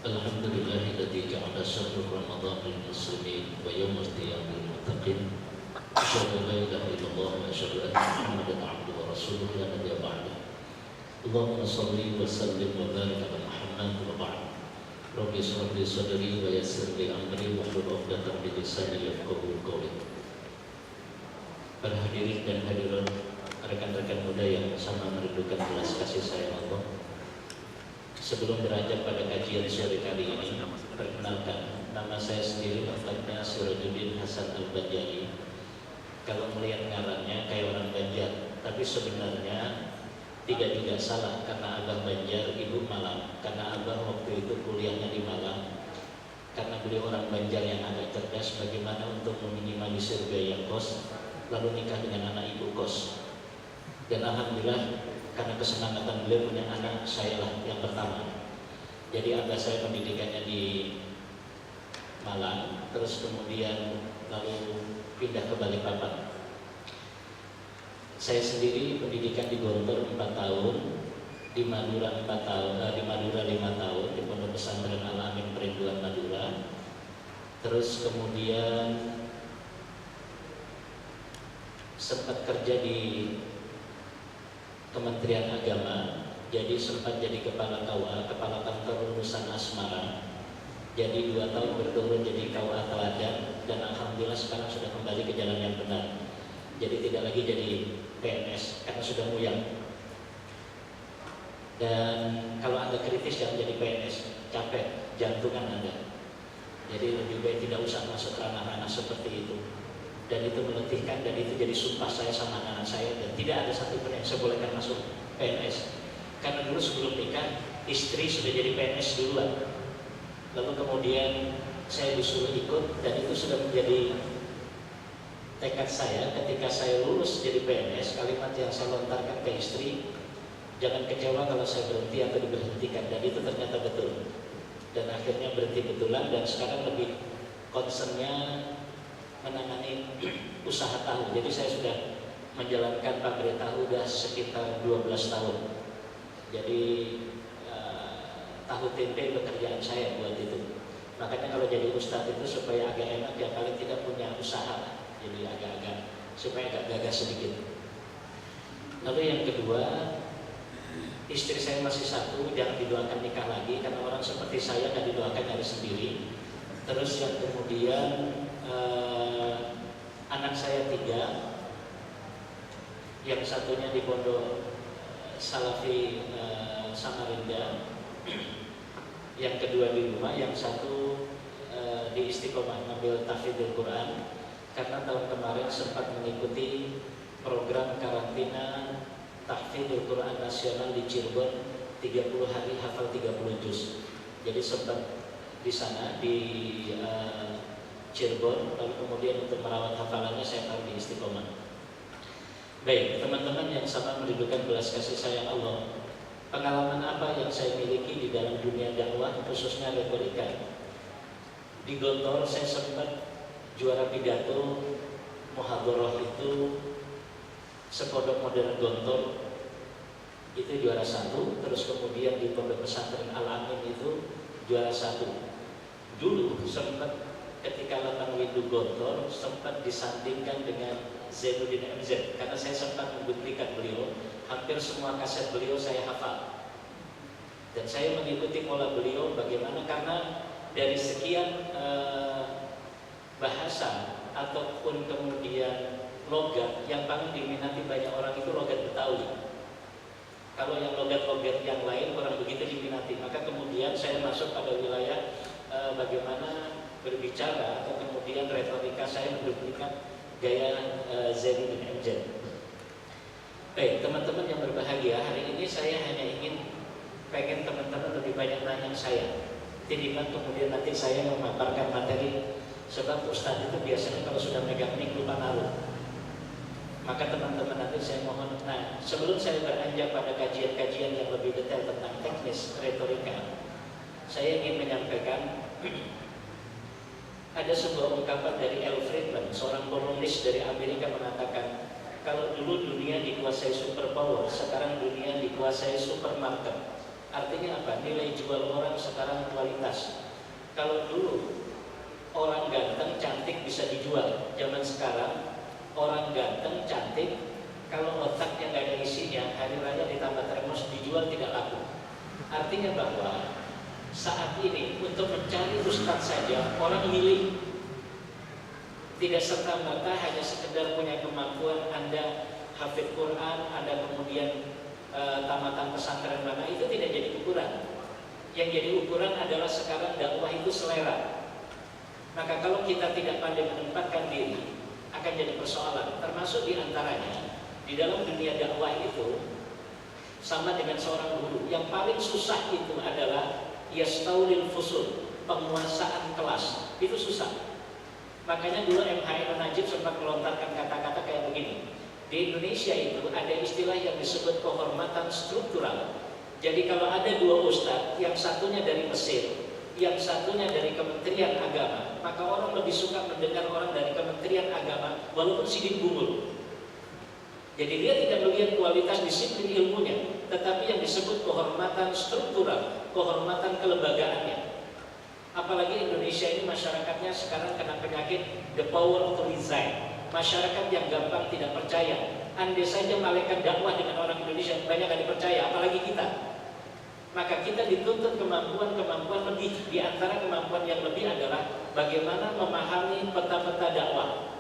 Alhamdulillahilladzi ja'ala syahrul Ramadan lil muslimin wa yawmal qiyamah lil muttaqin. Asyhadu an la ilaha illallah wa asyhadu anna Muhammadan abduhu wa rasuluhu la nabiyya ba'dahu. Allahumma shalli wa sallim wa barik ala Muhammad wa ba'd. Rabbi shrah li sadri wa yassir li amri wahlul 'uqdatam min lisani yafqahu qawli. Para hadirin dan hadirat, rekan-rekan muda yang sama merindukan belas kasih sayang Allah. Sebelum beranjak pada kajian sore kali ini, perkenalkan, nama saya sendiri Muhammadnya Sirajuddin Hasan Al-Banjari. Kalau melihat ngarannya kayak orang Banjar, tapi sebenarnya tidak salah karena Abah Banjar, Ibu Malang. Karena Abah waktu itu kuliahnya di Malang. Karena beliau orang Banjar yang agak cerdas, bagaimana untuk meminimalisir biaya kos, lalu nikah dengan anak ibu kos. Dan alhamdulillah, karena kesemangatan beliau punya anak, saya lah yang pertama. Jadi abah saya pendidikannya di Malang, terus kemudian lalu pindah ke Balikpapan. Saya sendiri pendidikan di Gontor 4 tahun, di Madura 4 tahun, di Madura 5 tahun, di Pondok Pesantren Al-Amin Perinduan Madura. Terus kemudian sempat kerja di Kementerian Agama, jadi sempat jadi kepala KUA, kepala kantor lulusan Asmara. Jadi 2 tahun berturut jadi KUA teladan, dan alhamdulillah sekarang sudah kembali ke jalan yang benar. Jadi tidak lagi jadi PNS karena sudah muyang. Dan kalau Anda kritis jangan jadi PNS, capek, jantungan Anda. Jadi lebih baik tidak usah masuk ranah-ranah seperti itu. Dan itu meletihkan, dan itu jadi sumpah saya sama anak saya, dan tidak ada satupun yang saya bolehkan masuk PNS. Karena dulu sebelum nikah, istri sudah jadi PNS duluan. Lalu kemudian saya disuruh ikut, dan itu sudah menjadi tekad saya ketika saya lulus jadi PNS. Kalimat yang saya lontarkan ke istri, jangan kecewa kalau saya berhenti atau diberhentikan, dan itu ternyata betul. Dan akhirnya berhenti betulan, dan sekarang lebih concernnya menangani usaha tahu. Jadi saya sudah menjalankan pabrik tahu sudah sekitar 12 tahun. Jadi tahu tempe pekerjaan saya buat itu. Makanya kalau jadi ustadz itu supaya agak enak, ya paling tidak punya usaha. Jadi agak-agak supaya agak gagah sedikit. Lalu yang kedua, istri saya masih satu, jangan didoakan nikah lagi, karena orang seperti saya kan didoakan dari sendiri. Terus yang kemudian anak saya 3, yang satunya di Pondok Salafi Samarinda, yang kedua di rumah, yang satu di Istiqomah ngambil tahfidzul Quran, karena tahun kemarin sempat mengikuti program karantina tahfidzul Quran nasional di Cirebon, 30 hari hafal 30 juz. Jadi sempat di sana di Cirebon, lalu kemudian untuk merawat hafalannya saya taruh di Istiqomah. Baik, teman-teman yang sama merindukan belas kasih sayang Allah, pengalaman apa yang saya miliki di dalam dunia dakwah, khususnya retorika? Di Gontor saya sempat juara pidato muhadharah itu sepondok modern Gontor, itu juara 1. Terus kemudian di Pondok Pesantren Al-Amin itu juara 1. Dulu sempat ketika Latang Windu Gontor sempat disandingkan dengan Zainuddin MZ, karena saya sempat membuktikan beliau, hampir semua kaset beliau saya hafal. Dan saya mengikuti pola beliau bagaimana, karena dari sekian bahasa ataupun kemudian logat, yang paling diminati banyak orang itu logat Betawi. Kalau yang logat-logat yang lain kurang begitu diminati. Maka kemudian saya masuk pada wilayah bagaimana berbicara, atau kemudian retorika saya mendukungkan gaya Zainuddin MZ. Baik, teman-teman yang berbahagia, hari ini saya hanya pengen teman-teman lebih banyak nanya saya, ketimbang kemudian nanti saya memaparkan materi. Sebab Ustadz itu biasanya kalau sudah megang mic lupa naruh. Maka teman-teman nanti saya mohon, nah sebelum saya beranjak pada kajian-kajian yang lebih detail tentang teknis retorika, saya ingin menyampaikan ada sebuah ungkapan dari L. Friedman, seorang kolumnis dari Amerika, mengatakan kalau dulu dunia dikuasai superpower, sekarang dunia dikuasai supermarket. Artinya apa? Nilai jual orang sekarang kualitas. Kalau dulu orang ganteng cantik bisa dijual, zaman sekarang orang ganteng cantik kalau otaknya nggak ada isinya, hari raya ditambah termos dijual tidak laku. Artinya bahwa saat ini untuk mencari ustadz saja orang milih, tidak serta-merta hanya sekedar punya kemampuan Anda hafid Quran, Anda kemudian tamatan pesantren mana, itu tidak jadi ukuran. Yang jadi ukuran adalah sekarang dakwah itu selera. Maka kalau kita tidak pandai menempatkan diri, akan jadi persoalan. Termasuk diantaranya di dalam dunia dakwah itu sama dengan seorang guru. Yang paling susah itu adalah yastaulil fusul, penguasaan kelas. Itu susah. Makanya dulu MH Najib sempat melontarkan kata-kata kayak begini. Di Indonesia itu ada istilah yang disebut kehormatan struktural. Jadi kalau ada dua ustadz, yang satunya dari Mesir, yang satunya dari Kementerian Agama, maka orang lebih suka mendengar orang dari Kementerian Agama walaupun sidik bungul. Jadi dia tidak melihat kualitas disiplin ilmunya, tetapi yang disebut kehormatan struktural, kehormatan kelembagaannya. Apalagi Indonesia ini masyarakatnya sekarang kena penyakit the power to resign. Masyarakat yang gampang tidak percaya. Andai saja malaikat dakwah dengan orang Indonesia banyak yang dipercaya, apalagi kita. Maka kita dituntut kemampuan lebih. Di antara kemampuan yang lebih adalah bagaimana memahami peta-peta dakwah.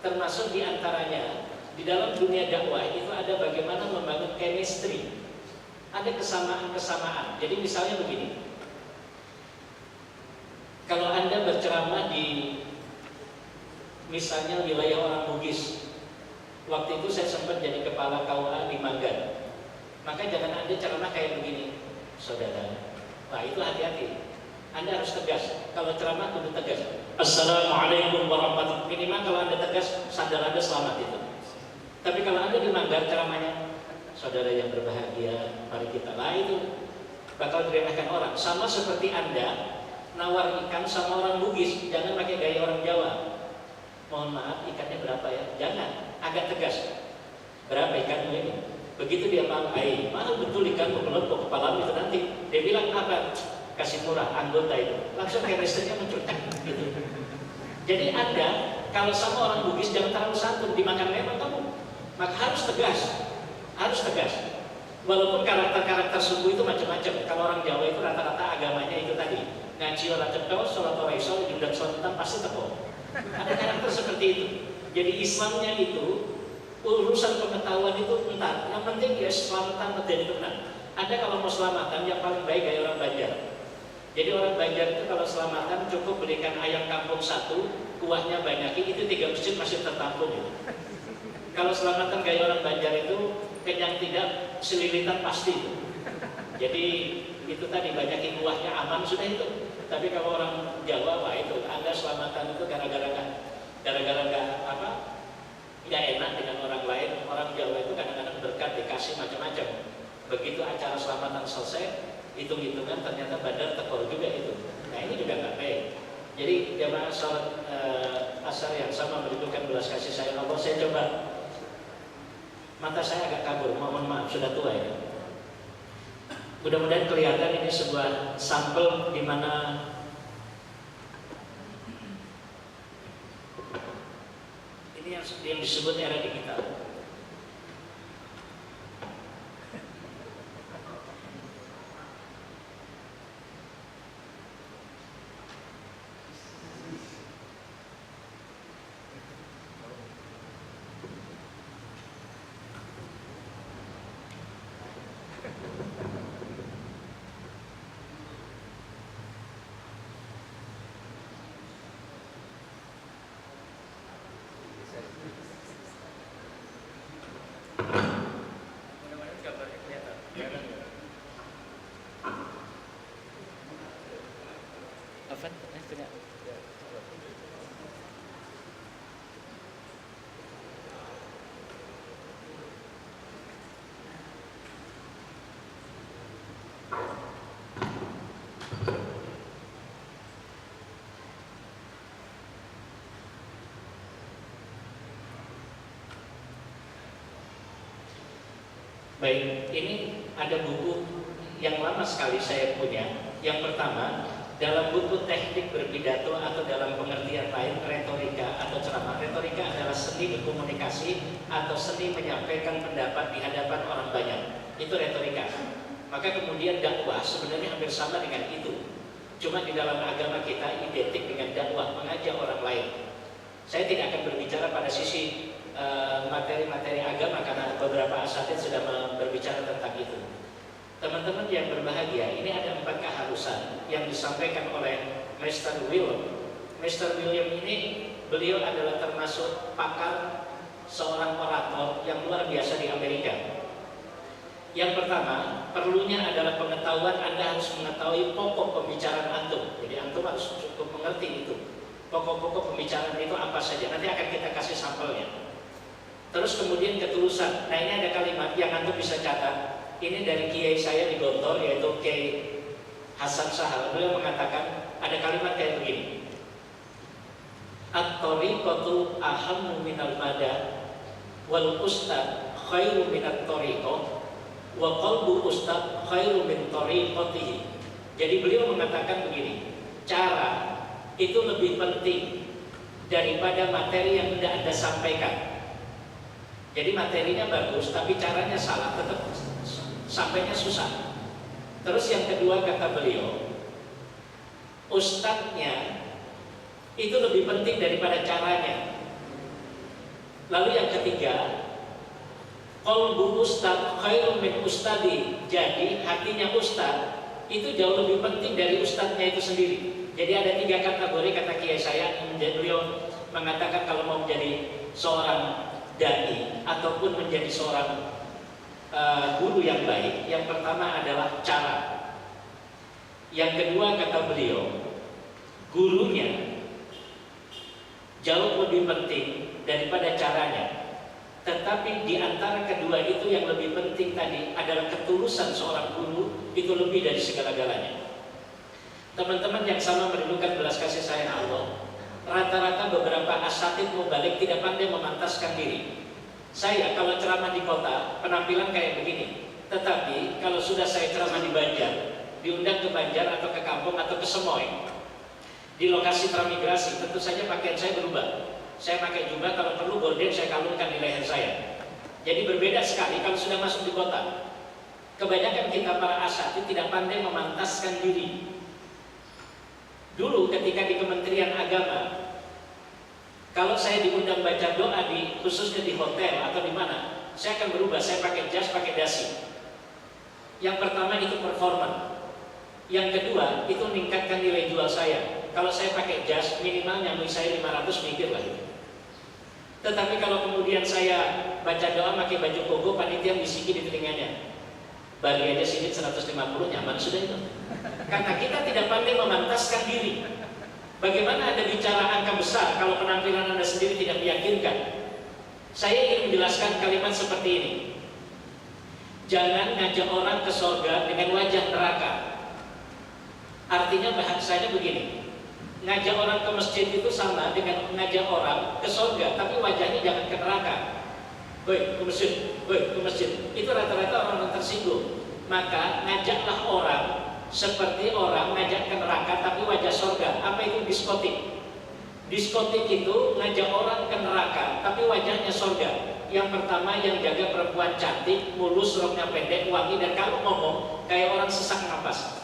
Termasuk di antaranya di dalam dunia dakwah itu ada bagaimana membangun chemistry. Ada kesamaan-kesamaan. Jadi misalnya begini, kalau Anda berceramah di misalnya wilayah orang Bugis, waktu itu saya sempat jadi kepala KUA di Manggar, maka jangan Anda ceramah kayak begini, saudara. Nah itu hati-hati. Anda harus tegas. Kalau ceramah kudu tegas. Assalamualaikum warahmatullahi wabarakatuh. Minimal kalau Anda tegas, sadar Anda selamat itu. Tapi kalau Anda di Manggar ceramahnya, saudara yang berbahagia, mari kita. Nah itu bakal diremehkan orang. Sama seperti Anda nawar ikan sama orang Bugis, jangan pakai gaya orang Jawa. Mohon maaf, ikannya berapa ya? Jangan, agak tegas. Berapa ikanmu ini? Begitu dia mahal, mahal betul ikanmu, kelompok kepalamu itu nanti. Dia bilang apa? Kasih murah, anggota itu. Langsung chemistry-nya muncul. Gitu. Jadi Anda, kalau sama orang Bugis jangan terlalu santun, dimakan memang kamu. Maka harus tegas, harus tegas. Walaupun karakter-karakter suku itu macam-macam. Kalau orang Jawa itu rata-rata agamanya itu tadi. Ngaji orang cepet, sholat orang isol, diundang sholat pasti teko. Ada karakter seperti itu. Jadi Islamnya itu urusan pengetahuan itu entar. Yang penting ya selamatan medeni tenang. Ada kalau mau selamatan yang paling baik kayak orang Banjar. Jadi orang Banjar itu kalau selamatan cukup belikan ayam kampung satu, kuahnya banyakin, itu 3 masjid masih tertampung. Gitu. Kalau selamatan gaya orang Banjar itu kenyang tidak, selilitan pasti. Jadi itu tadi banyakin kuahnya aman sudah itu. Tapi kalau orang Jawa, wah itu Anda selamatan itu gara-gara nggak enak dengan orang lain. Orang Jawa itu kadang-kadang berkat dikasih macam-macam. Begitu acara selamatan selesai, hitung-hitungan ternyata badar tekor juga itu. Nah ini juga nggak baik. Jadi jamaah salat asar yang sama merindukan belas kasih sayang Allah. Saya coba, mata saya agak kabur, mohon maaf sudah tua ya. Mudah-mudahan kelihatan ini sebuah sampel di mana ini yang disebut era digital. Baik, ini ada buku yang lama sekali saya punya. Yang pertama, dalam buku teknik berpidato atau dalam pengertian lain retorika atau ceramah. Retorika adalah seni berkomunikasi atau seni menyampaikan pendapat di hadapan orang banyak. Itu retorika. Maka kemudian dakwah sebenarnya hampir sama dengan itu. Cuma di dalam agama kita identik dengan dakwah, mengajak orang lain. Saya tidak akan berbicara pada sisi materi-materi agama karena beberapa asatidz sudah berbicara tentang itu. Teman-teman yang berbahagia, ini ada 4 keharusan yang disampaikan oleh Mr. William. Mr. William ini, beliau adalah termasuk pakar seorang orator yang luar biasa di Amerika. Yang pertama, perlunya adalah pengetahuan. Anda harus mengetahui pokok pembicaraan antum. Jadi antum harus cukup mengerti itu. Pokok-pokok pembicaraan itu apa saja. Nanti akan kita kasih sampelnya. Terus kemudian ketulusan. Nah, ini ada kalimat yang antum bisa catat. Ini dari kiai saya di Gontor, yaitu Kiai Hasan Sahal. Beliau mengatakan ada kalimat kayak begini. At-tariqatu ahammu minal mada wal ustad khairu minat tariqah wa qalbu ustad khairu min tariqatihi. Jadi beliau mengatakan begini, cara itu lebih penting daripada materi yang tidak Anda sampaikan. Jadi materinya bagus, tapi caranya salah, tetap sampainya susah. Terus yang kedua kata beliau, ustadznya itu lebih penting daripada caranya. Lalu yang ketiga, qalbu ustadz khairun min ustadi. Jadi hatinya ustadz itu jauh lebih penting dari ustadznya itu sendiri. Jadi ada 3 kategori kata kiai saya. Beliau mengatakan kalau mau menjadi seorang dai ataupun menjadi seorang guru yang baik, yang pertama adalah cara. Yang kedua kata beliau, gurunya jauh lebih penting daripada caranya. Tetapi di antara kedua itu yang lebih penting tadi adalah ketulusan seorang guru, itu lebih dari segala-galanya. Teman-teman yang sama merindukan belas kasih sayang Allah, rata-rata beberapa asatidz mubalik tidak pandai memantaskan diri. Saya kalau ceramah di kota penampilan kayak begini, tetapi kalau sudah saya ceramah di Banjar, diundang ke Banjar atau ke kampung atau ke Semoy, di lokasi transmigrasi, tentu saja pakaian saya berubah. Saya pakai jubah, kalau perlu gorden saya kalungkan di leher saya. Jadi berbeda sekali kalau sudah masuk di kota. Kebanyakan kita para asatidz tidak pandai memantaskan diri. Dulu ketika di Kementerian Agama, kalau saya diundang baca doa khususnya di hotel atau di mana, saya akan berubah. Saya pakai jas, pakai dasi. Yang pertama itu performa. Yang kedua itu meningkatkan nilai jual saya. Kalau saya pakai jas, minimal nyamui saya 500, mikir lah itu. Tetapi kalau kemudian saya baca doa pakai baju koko, panitia bisiki di telinganya, bagi aja sini 150, nyaman sudah itu. Karena kita tidak pandai memantaskan diri. Bagaimana Anda bicara angka besar kalau penampilan Anda sendiri tidak meyakinkan? Saya ingin menjelaskan kalimat seperti ini. Jangan ngajak orang ke surga dengan wajah neraka. Artinya bahasanya begini, ngajak orang ke masjid itu sama dengan ngajak orang ke surga, tapi wajahnya jangan ke neraka. Woi, ke masjid, woi, ke masjid. Itu rata-rata orang tersinggung. Maka ngajaklah orang seperti orang ngajak ke neraka tapi wajah surga. Apa itu diskotik? Diskotik itu ngajak orang ke neraka tapi wajahnya surga. Yang pertama yang jaga perempuan cantik, mulus, roknya pendek, wangi, dan kalau ngomong kayak orang sesak napas.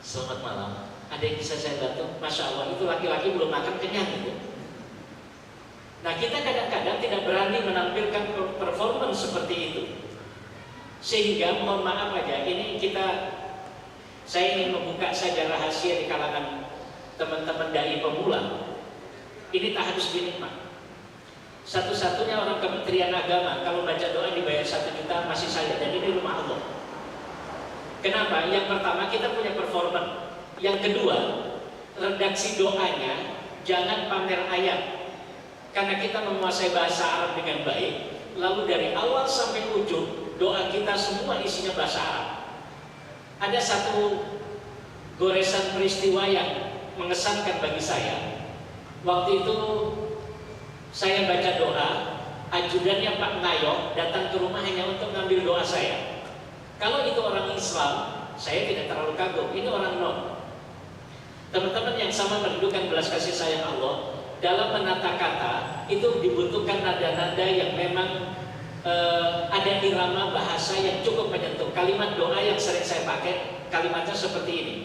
Selamat malam, ada yang bisa saya bantu? Masya Allah, itu laki-laki belum makan kenyang itu. Nah, kita kadang-kadang tidak berani menampilkan performance seperti itu. Sehingga mohon maaf aja, ini saya ingin membuka saja rahasia di kalangan teman-teman dai pemula. Ini tahadus binikmah. Satu-satunya orang Kementerian Agama kalau baca doa dibayar 1 juta masih saya, dan ini rumah Allah. Kenapa? Yang pertama kita punya performa. Yang kedua, redaksi doanya jangan pamer ayat. Karena kita menguasai bahasa Arab dengan baik, lalu dari awal sampai ujung doa kita semua isinya bahasa Arab. Ada satu goresan peristiwa yang mengesankan bagi saya. Waktu itu saya baca doa, ajudannya Pak Ngayok datang ke rumah hanya untuk ngambil doa saya. Kalau itu orang Islam, Saya tidak terlalu kagum. Ini orang non. Teman-teman yang sama merindukan belas kasih sayang Allah, dalam menata kata itu dibutuhkan nada-nada yang memang ada irama bahasa yang cukup menyentuh. Kalimat doa yang sering saya pakai, kalimatnya seperti ini.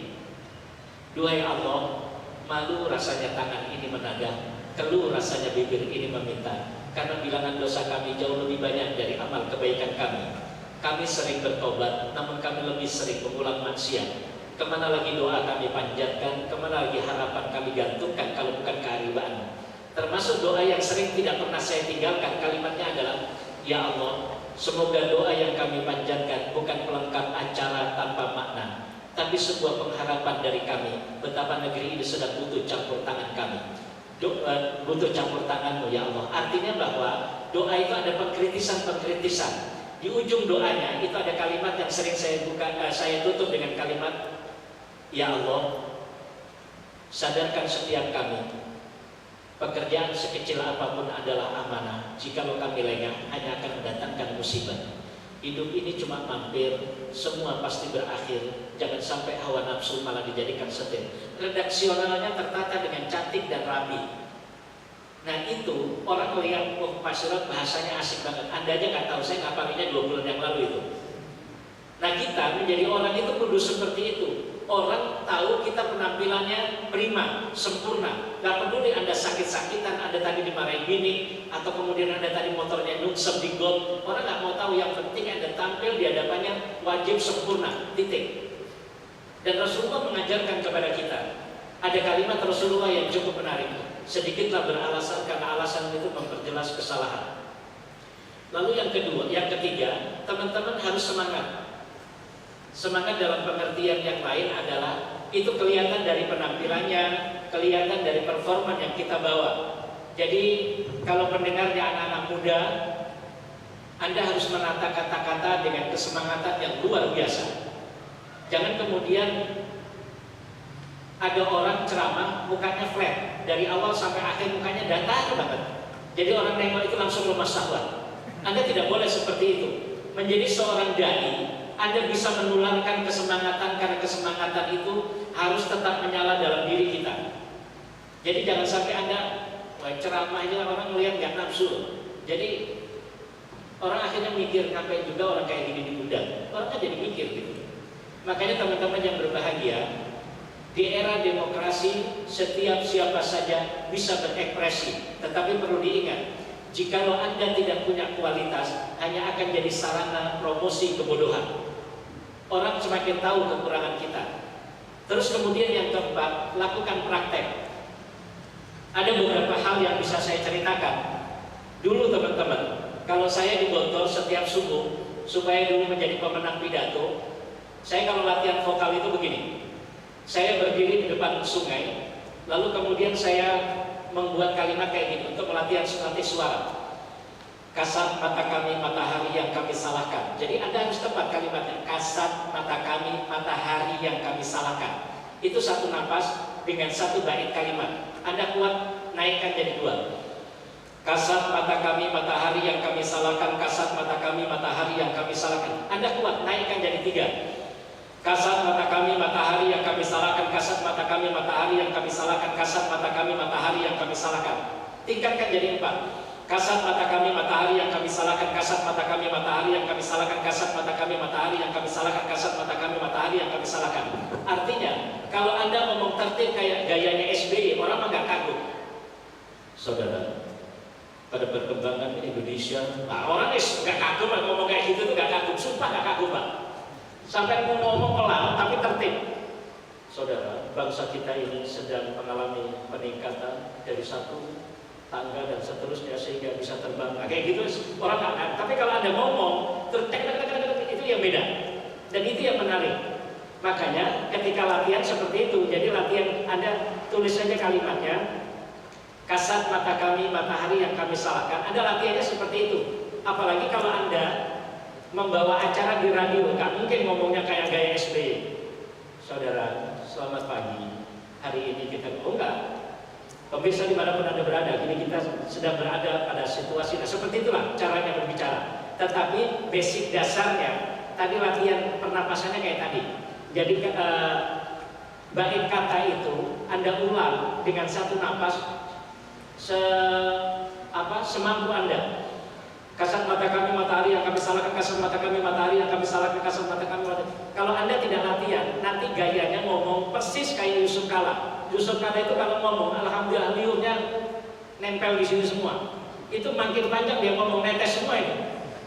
Duhai Allah, malu rasanya tangan ini menadah, keluh rasanya bibir ini meminta, karena bilangan dosa kami jauh lebih banyak dari amal kebaikan kami. Kami sering bertobat, namun kami lebih sering mengulang maksiat. Kemana lagi doa kami panjatkan, kemana lagi harapan kami gantungkan kalau bukan keharibaan. Termasuk doa yang sering tidak pernah saya tinggalkan, kalimatnya adalah, ya Allah, semoga doa yang kami panjatkan bukan pelengkap acara tanpa makna, tapi sebuah pengharapan dari kami, betapa negeri ini sedang butuh campur tangan kami. Butuh campur tanganmu ya Allah. Artinya bahwa doa itu ada pengkritisan-pengkritisan. Di ujung doanya itu ada kalimat yang sering saya tutup dengan kalimat, ya Allah, sadarkan setiap kami, pekerjaan sekecil apapun adalah amanah. Jikalau kami lengah, hanya akan mendatangkan musibah. Hidup ini cuma mampir, semua pasti berakhir. Jangan sampai hawa nafsu malah dijadikan setir. Redaksionalnya tertata dengan cantik dan rapi. Nah itu orang melihat, oh Pak Sirot bahasanya asik banget. Anda aja nggak tahu, saya ngapalinya 2 bulan yang lalu itu. Nah kita menjadi orang itu kudu seperti itu. Orang tahu kita penampilannya prima, sempurna. Gak peduli Anda sakit-sakitan, Anda tadi dimarahin bini, atau kemudian Anda tadi motornya nuksep di got. Orang gak mau tahu, yang penting Anda tampil di hadapannya wajib sempurna, titik. Dan Rasulullah mengajarkan kepada kita, ada kalimat Rasulullah yang cukup menarik. Sedikitlah beralasan, karena alasan itu memperjelas kesalahan. Lalu yang ketiga, teman-teman harus semangat. Semangat dalam pengertian yang lain adalah itu kelihatan dari penampilannya, kelihatan dari performa yang kita bawa. Jadi kalau pendengarnya anak-anak muda, Anda harus menata kata-kata dengan kesemangatan yang luar biasa. Jangan kemudian ada orang ceramah mukanya flat, dari awal sampai akhir mukanya datar banget. Jadi orang nengok itu langsung lemas syahwat. Anda tidak boleh seperti itu. Menjadi seorang dai, Anda bisa menularkan kesemangatan, karena kesemangatan itu harus tetap menyala dalam diri kita. Jadi jangan sampai Anda ceramahnya orang melihat nggak nafsu. Jadi orang akhirnya mikir, ngapain juga orang kayak gini diundang. Orang kan jadi mikir gitu. Makanya teman-teman yang berbahagia, di era demokrasi setiap siapa saja bisa berekspresi. Tetapi perlu diingat, jikalau Anda tidak punya kualitas, hanya akan jadi sarana promosi kebodohan. Orang semakin tahu kekurangan kita. Terus kemudian yang keempat, lakukan praktek. Ada beberapa hal yang bisa saya ceritakan. Dulu teman-teman, kalau saya di Gontor setiap subuh, supaya dulu menjadi pemenang pidato, saya kalau latihan vokal itu begini. Saya berdiri di depan sungai, lalu kemudian saya membuat kalimat kayak gini untuk melatih suara. Kasat mata kami matahari yang kami salahkan. Jadi Anda harus tepat kalimatnya. Kasat mata kami matahari yang kami salahkan. Itu satu nafas dengan satu bait kalimat. Anda kuat, naikkan jadi 2. Kasat mata kami matahari yang kami salahkan. Kasat mata kami matahari yang kami salahkan. Anda kuat, naikkan jadi 3. Kasat mata kami matahari yang kami salahkan. Kasat mata kami matahari yang kami salahkan. Kasat mata kami matahari yang kami salahkan. Tingkatkan jadi 4. Kasat mata kami matahari yang kami salahkan. Kasat mata kami matahari yang kami salahkan. Kasat mata kami matahari yang kami salahkan. Kasat mata kami matahari yang kami salahkan. Artinya, kalau Anda ngomong tertib kayak gayanya SBY, orang mah gak kagum. Saudara, pada perkembangan Indonesia, orang gak kagum, ngomong kayak gitu tuh gak kagum. Sumpah gak kagum, Pak. Sampai mau ngomong pelan tapi tertib. Saudara, bangsa kita ini sedang mengalami peningkatan dari satu tangga dan seterusnya sehingga bisa terbang. Nah, kayak gitu orang nggak. Tapi kalau Anda ngomong itu yang beda. Dan itu yang menarik. Makanya ketika latihan seperti itu, jadi latihan Anda tulis saja kalimatnya. Kasat mata kami matahari yang kami salahkan. Anda latihannya seperti itu. Apalagi kalau Anda membawa acara di radio, nggak mungkin ngomongnya kayak gaya SBY. Saudara, selamat pagi. Hari ini kita enggak. Pemirsa dimanapun Anda berada, kini kita sedang berada pada situasi. Nah, seperti itulah caranya berbicara. Tetapi basic dasarnya, tadi latihan pernapasannya kayak tadi. Jadi bait kata itu Anda ulang dengan satu napas semampu Anda. Kasat mata kami matahari yang kami salahkan, kasat mata kami matahari yang kami salahkan, kasat mata kami matahari. Kalau Anda tidak latihan, nanti gayanya ngomong persis kayak Yusuf Kala. Yusuf Kala itu kalau ngomong, alhamdulillah liurnya nempel di sini semua. Itu makin panjang dia ngomong, netes semua ini.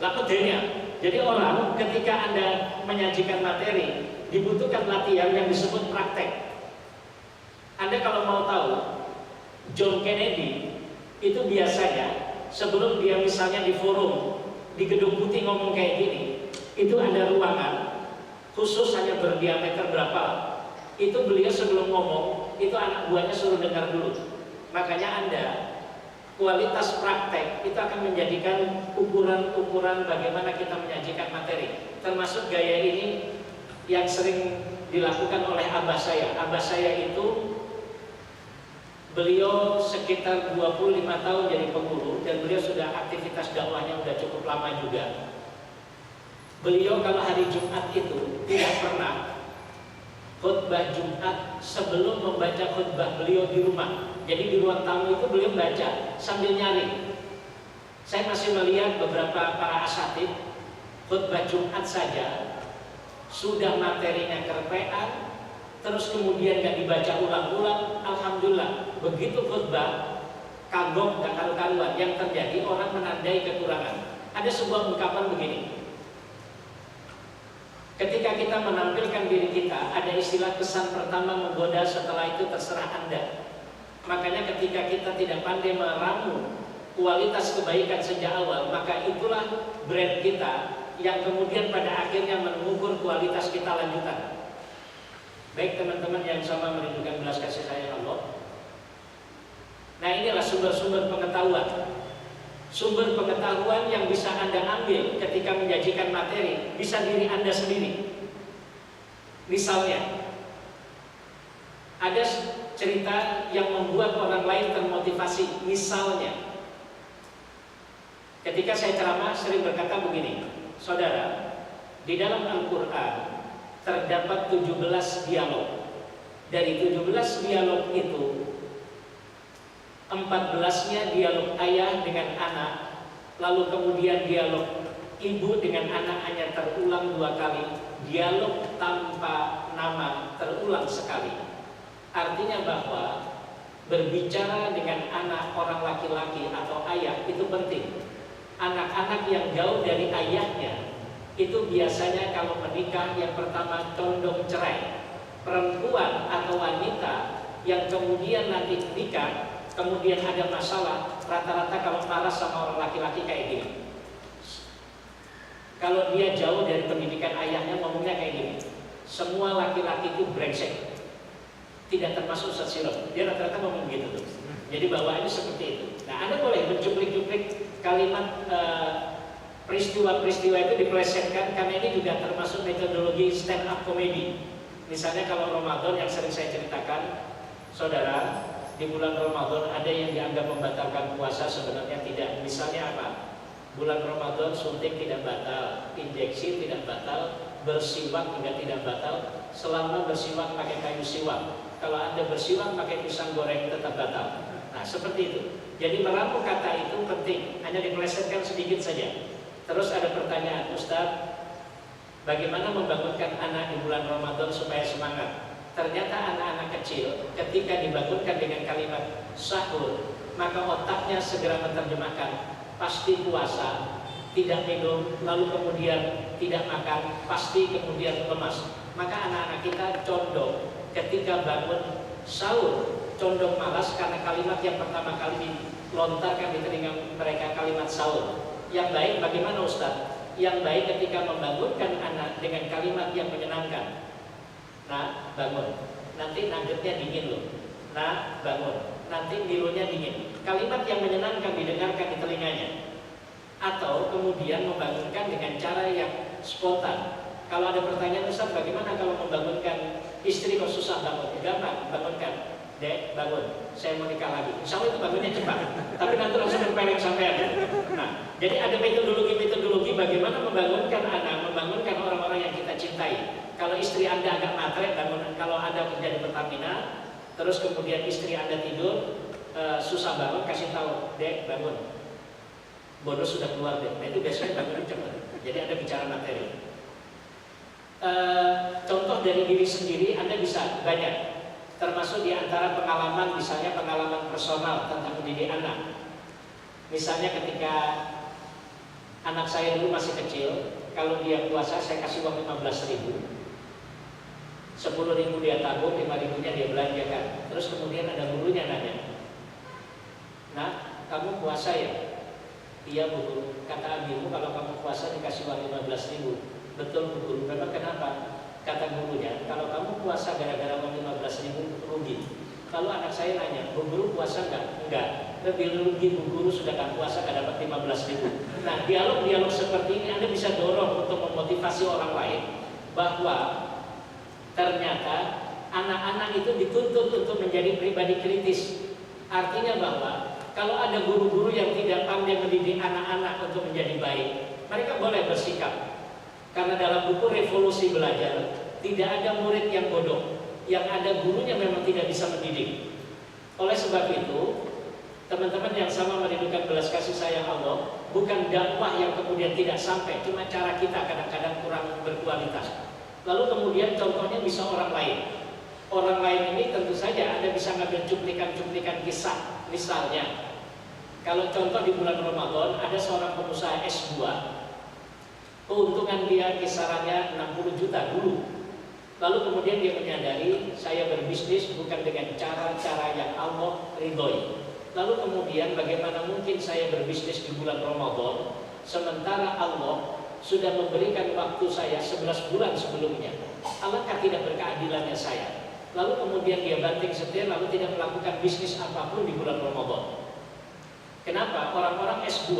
Lah pedenya. Jadi orang ketika Anda menyajikan materi, dibutuhkan latihan yang disebut praktek. Anda kalau mau tahu, John Kennedy itu biasanya sebelum dia misalnya di forum di Gedung Putih ngomong kayak gini, itu ada ruangan khusus hanya berdiameter berapa. Itu beliau sebelum ngomong, itu anak buahnya suruh dengar dulu. Makanya Anda kualitas praktek itu akan menjadikan ukuran-ukuran bagaimana kita menyajikan materi. Termasuk gaya ini yang sering dilakukan oleh abah saya. Abah saya itu beliau sekitar 25 tahun jadi pengurus dan beliau sudah aktivitas dakwahnya sudah cukup lama juga. Beliau kalau hari Jumat itu tidak pernah khutbah Jumat sebelum membaca khutbah beliau di rumah. Jadi di ruang tamu itu beliau baca sambil nyari. Saya masih melihat beberapa para asatid khutbah Jumat saja sudah materinya kerpean, terus kemudian gak dibaca ulang-ulang. Alhamdulillah, begitu khutbah kagok gak karu-karuan. Yang terjadi orang menandai kekurangan. Ada sebuah ungkapan begini, ketika kita menampilkan diri kita, ada istilah kesan pertama menggoda, setelah itu terserah Anda. Makanya ketika kita tidak pandai meramu kualitas kebaikan sejak awal, maka itulah brand kita yang kemudian pada akhirnya mengukur kualitas kita lanjutan. Baik teman-teman yang sama merindukan belas kasih sayang Allah. Nah, inilah sumber-sumber pengetahuan. Sumber pengetahuan yang bisa Anda ambil ketika menyajikan materi, bisa diri Anda sendiri. Misalnya, ada cerita yang membuat orang lain termotivasi. Misalnya, ketika saya ceramah sering berkata begini, saudara, di dalam Al-Quran terdapat 17 dialog. Dari 17 dialog itu, 14-nya dialog ayah dengan anak, lalu kemudian dialog ibu dengan anak hanya terulang 2 kali, dialog tanpa nama terulang sekali. Artinya bahwa berbicara dengan anak orang laki-laki atau ayah itu penting. Anak-anak yang jauh dari ayahnya itu biasanya kalau menikah yang pertama condong cerai. Perempuan atau wanita yang kemudian nanti menikah, kemudian ada masalah, rata-rata kalau marah sama orang laki-laki kayak gini. Kalau dia jauh dari pendidikan ayahnya ngomongnya kayak gini, semua laki-laki itu brengsek, tidak termasuk Ustaz Sirot. Dia rata-rata ngomong gitu tuh. Jadi bawaannya seperti itu. Nah, Anda boleh mencuplik-cuplik kalimat peristiwa-peristiwa itu dipelesetkan, karena ini juga termasuk metodologi stand up comedy. Misalnya kalau Ramadan yang sering saya ceritakan, saudara, di bulan Ramadan ada yang dianggap membatalkan puasa, sebenarnya tidak. Misalnya apa? Bulan Ramadan suntik tidak batal, injeksi tidak batal, bersiwak juga tidak batal, selama bersiwak pakai kayu siwak. Kalau Anda bersiwak pakai pisang goreng tetap batal. Nah, seperti itu. Jadi meramu kata itu penting, hanya dipelesetkan sedikit saja. Terus ada pertanyaan, Ustaz, bagaimana membangunkan anak di bulan Ramadan supaya semangat? Ternyata anak-anak kecil ketika dibangunkan dengan kalimat sahur, maka otaknya segera menerjemahkan pasti puasa, tidak minum, lalu kemudian tidak makan, pasti kemudian lemas. Maka anak-anak kita condong ketika bangun sahur, condong malas karena kalimat yang pertama kali dilontarkan di telinga mereka kalimat sahur. Yang baik bagaimana Ustaz? Yang baik ketika membangunkan anak dengan kalimat yang menyenangkan. Nah, bangun. Nanti nuggetnya dingin loh. Nah, bangun. Nanti milonya dingin. Kalimat yang menyenangkan didengarkan di telinganya. Atau kemudian membangunkan dengan cara yang spontan. Kalau ada pertanyaan, Ustaz, bagaimana kalau membangunkan istri kok susah bangun? Gampang, bangunkan. Dek, bangun, saya mau nikah lagi. Insya Allah itu bangunnya cepat, tapi nanti langsung berpeleng sampai ada. Nah, jadi ada metodologi-metodologi bagaimana membangunkan anak, membangunkan orang-orang yang kita cintai. Kalau istri Anda agak matre, bangun. Kalau Anda kerja di Pertamina, terus kemudian istri Anda tidur, susah bangun, kasih tahu, Dek bangun, bonus sudah keluar deh. Nah itu biasanya bangun cepat. Jadi Anda bicara materi. Contoh dari diri sendiri Anda bisa banyak, termasuk di antara pengalaman, misalnya pengalaman personal tentang mendidik anak. Misalnya ketika anak saya dulu masih kecil, kalau dia puasa saya kasih uang 15.000, 10.000 dia tabung, 5.000-nya dia belanjakan. Terus kemudian ada gurunya nanya, "Nah, kamu puasa ya?" "Iya Bu Guru." "Kata abimu kalau kamu puasa dikasih uang 15.000." "Betul Bu Guru." "Memang kenapa?" Kata gurunya, "Kalau kamu puasa gara-gara uang 15.000 rugi." Lalu anak saya nanya, "Bu Guru puasa enggak?" "Enggak." "Lebih rugi Bu Guru sudah kan puasa gak dapat 15.000." Nah, dialog-dialog seperti ini Anda bisa dorong untuk memotivasi orang lain bahwa ternyata anak-anak itu dituntut untuk menjadi pribadi kritis. Artinya bahwa kalau ada guru-guru yang tidak pandai mendidik anak-anak untuk menjadi baik, mereka boleh bersikap. Karena dalam buku Revolusi Belajar, tidak ada murid yang bodoh, yang ada gurunya memang tidak bisa mendidik. Oleh sebab itu, teman-teman yang sama merindukan belas kasih sayang Allah, bukan dakwah yang kemudian tidak sampai, cuma cara kita kadang-kadang kurang berkualitas. Lalu kemudian contohnya bisa orang lain. Orang lain ini tentu saja Anda bisa ngambil cuplikan-cuplikan kisah. Misalnya, kalau contoh di bulan Ramadan ada seorang pengusaha S2, keuntungan dia kisarannya 60 juta dulu. Lalu kemudian dia menyadari, saya berbisnis bukan dengan cara-cara yang Allah ridhoi. Lalu kemudian bagaimana mungkin saya berbisnis di bulan Ramadan sementara Allah sudah memberikan waktu saya 11 bulan sebelumnya. Alangkah tidak berkeadilannya saya. Lalu kemudian dia banting setir lalu tidak melakukan bisnis apapun di bulan Ramadan. Kenapa? Orang-orang S2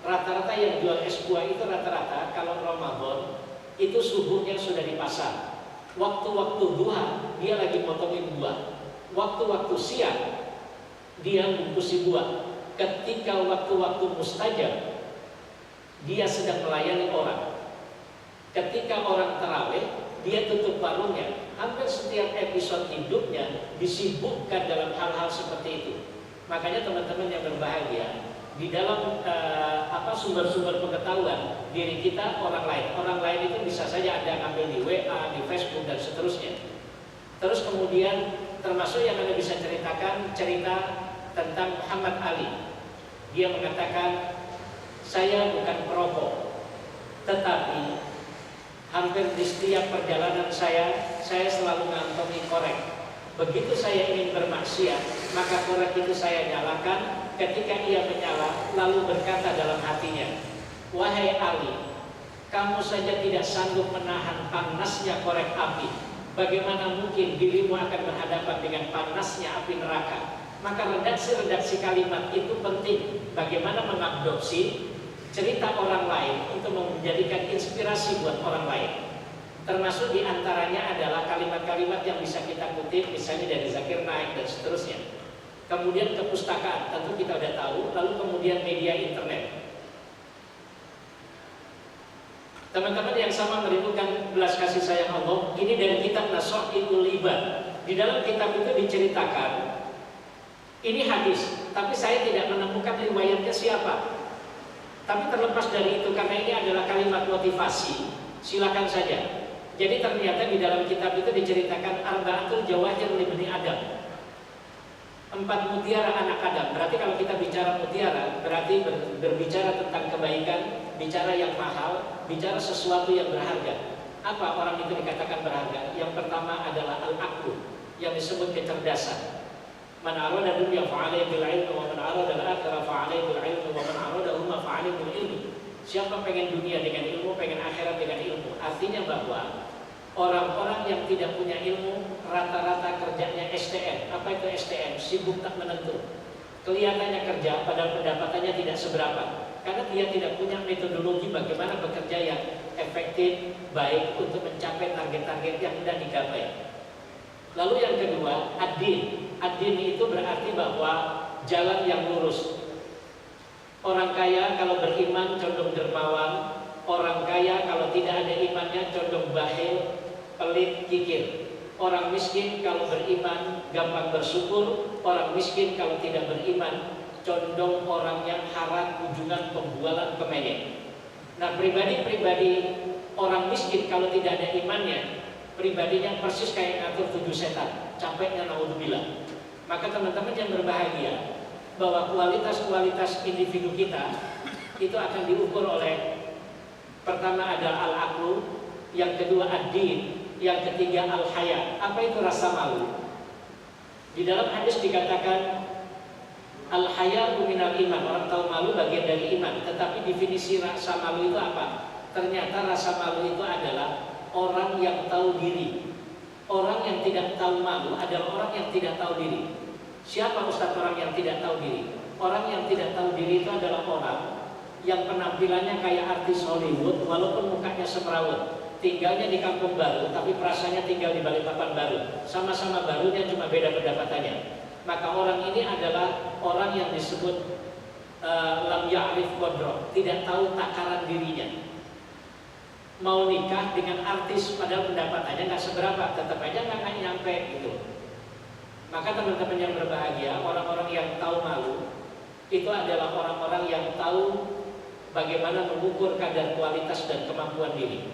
rata-rata yang jual S2 itu rata-rata kalau Ramadan itu subuhnya sudah di pasar. Waktu-waktu duha dia lagi potongin buah. Waktu-waktu siang dia bungkusi buah. Ketika waktu-waktu mustajab dia sedang melayani orang. Ketika orang tarawih dia tutup warungnya. Hampir setiap episode hidupnya disibukkan dalam hal-hal seperti itu. Makanya teman-teman yang berbahagia, di dalam sumber-sumber pengetahuan diri kita orang lain itu bisa saja Anda ambil di WA, di Facebook dan seterusnya. Terus kemudian termasuk yang Anda bisa ceritakan cerita tentang Muhammad Ali. Dia mengatakan, "Saya bukan perokok, tetapi hampir di setiap perjalanan saya selalu mengantongi korek. Begitu saya ingin bermaksiat, maka korek itu saya nyalakan. Ketika ia menyala, lalu berkata dalam hatinya, 'Wahai Ali, kamu saja tidak sanggup menahan panasnya korek api. Bagaimana mungkin dirimu akan berhadapan dengan panasnya api neraka?' Maka redaksi-redaksi kalimat itu penting. Bagaimana mengadopsi cerita orang lain untuk menjadikan inspirasi buat orang lain. Termasuk diantaranya adalah kalimat-kalimat yang bisa kita kutip, misalnya dari Zakir Naik dan seterusnya. Kemudian kepustakaan, tentu kita udah tahu. Lalu kemudian media internet. Teman-teman yang sama merindukan belas kasih sayang Allah, ini dari kitab Nashai'ul Ibad. Di dalam kitab itu diceritakan, ini hadis, tapi saya tidak menemukan riwayatnya siapa. Tapi terlepas dari itu, karena ini adalah kalimat motivasi, silakan saja. Jadi ternyata di dalam kitab itu diceritakan arba'atul jawahir li bani Adam. 4 mutiara anak Adam. Berarti kalau kita bicara mutiara, berarti berbicara tentang kebaikan, bicara yang mahal, bicara sesuatu yang berharga. Apa orang itu dikatakan berharga? Yang pertama adalah al-aqlu, yang disebut kecerdasan. Man arada dunya fa'alaihi bil ilmi wa man arada al-akhirah fa'alaihi bil ilmi wa man aradahuma fa'alaihi bil ilmi. Siapa pengen dunia dengan ilmu, pengen akhirat dengan ilmu. Artinya bahwa orang-orang yang tidak punya ilmu rata-rata kerjanya STM. Apa itu STM? Sibuk tak menentu. Kelihatannya kerja, padahal pendapatannya tidak seberapa. Karena dia tidak punya metodologi bagaimana bekerja yang efektif, baik untuk mencapai target-target yang tidak digapai. Lalu yang kedua, ad-din. Ad-din itu berarti bahwa jalan yang lurus. Orang kaya kalau beriman condong dermawan, Orang kaya kalau tidak ada imannya condong bakhil, pelit, kikir. Orang miskin kalau beriman gampang bersyukur. Orang miskin kalau tidak beriman condong orang yang harap, ujungan, pembualan, kemejek. Nah, pribadi-pribadi orang miskin kalau tidak ada imannya, pribadinya persis kayak ngatur 7 setan, capeknya naudzubillah. Maka teman-teman yang berbahagia bahwa kualitas-kualitas individu kita itu akan diukur oleh, pertama ada al-aqlu, yang kedua ad-din, yang ketiga al-haya. Apa itu rasa malu? Di dalam hadis dikatakan al-haya minal iman, orang tahu malu bagian dari iman. Tetapi definisi rasa malu itu apa? Ternyata rasa malu itu adalah orang yang tahu diri. Orang yang tidak tahu malu adalah orang yang tidak tahu diri. Siapa Ustaz orang yang tidak tahu diri? Orang yang tidak tahu diri itu adalah orang yang penampilannya kayak artis Hollywood, walaupun mukanya semrawut, tinggalnya di kampung baru, tapi perasaannya tinggal di Balikpapan baru. Sama-sama barunya, cuma beda pendapatannya. Maka orang ini adalah orang yang disebut lam ya'rif qadra, tidak tahu takaran dirinya. Mau nikah dengan artis padahal pendapatannya nggak seberapa, tetap aja nggak nyampe gitu. Maka teman-teman yang berbahagia, orang-orang yang tahu malu itu adalah orang-orang yang tahu bagaimana mengukur kadar kualitas dan kemampuan diri.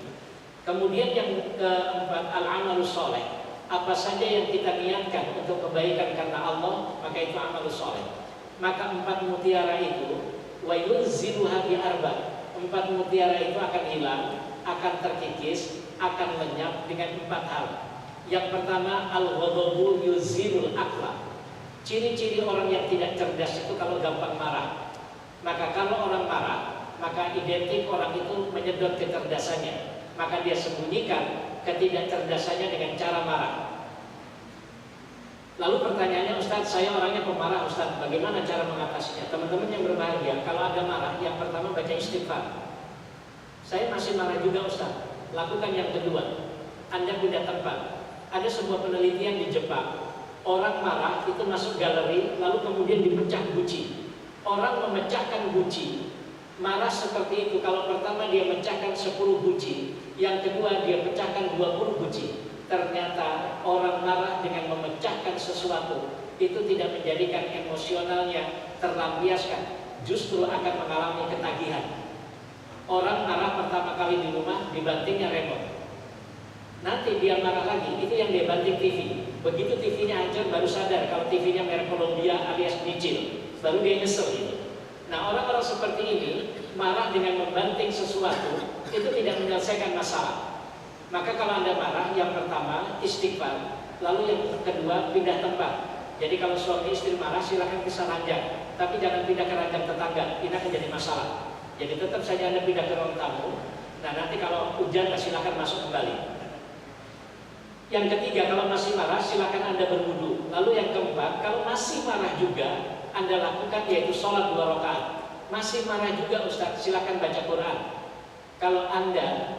Kemudian yang keempat, al-amalus sholeh. Apa saja yang kita niatkan untuk kebaikan karena Allah, maka itu amalus sholeh. Maka 4 mutiara itu wa yunziluha bi arba. 4 mutiara itu akan hilang, akan terkikis, akan lenyap dengan 4 hal. Yang pertama, al-ghadabu yuzilul aqla. Ciri-ciri orang yang tidak cerdas itu kalau gampang marah. Maka kalau orang marah, maka identik orang itu menyedot kecerdasannya. Maka dia sembunyikan ketidakcerdasannya dengan cara marah. Lalu pertanyaannya, Ustadz, saya orangnya pemarah, Ustadz, bagaimana cara mengatasinya? Teman-teman yang berbahagia, kalau ada marah, yang pertama baca istighfar. Saya masih marah juga, Ustadz. Lakukan yang kedua, Anda pindah tempat. Ada sebuah penelitian di Jepang, orang marah itu masuk galeri, lalu kemudian dipecah guci. Orang memecahkan guci, marah seperti itu. Kalau pertama dia mecahkan 10 guci, yang kedua dia pecahkan 20 guci. Ternyata orang marah dengan memecahkan sesuatu itu tidak menjadikan emosionalnya terlampiaskan, justru akan mengalami ketagihan. Orang marah pertama kali di rumah, dibantingnya remote. Nanti dia marah lagi, itu yang dia banting TV. Begitu TV-nya hancur, baru sadar kalau TV-nya merek Columbia alias Bicil. Baru dia nyesel gitu. Nah, orang-orang seperti ini marah dengan membanting sesuatu itu tidak menyelesaikan masalah. Maka kalau Anda marah, yang pertama istighfar, lalu yang kedua pindah tempat. Jadi kalau suami istri marah, silakan pisah ranjang, tapi jangan pindah ke ranjang tetangga, ini akan jadi masalah. Jadi tetap saja Anda pindah ke ruang tamu. Nah, nanti kalau hujan, silakan masuk kembali. Yang ketiga, kalau masih marah, silakan Anda berwudu. Lalu yang keempat, kalau masih marah juga, Anda lakukan yaitu sholat 2 rakaat. Masih marah juga, Ustaz, silakan baca Quran. Kalau Anda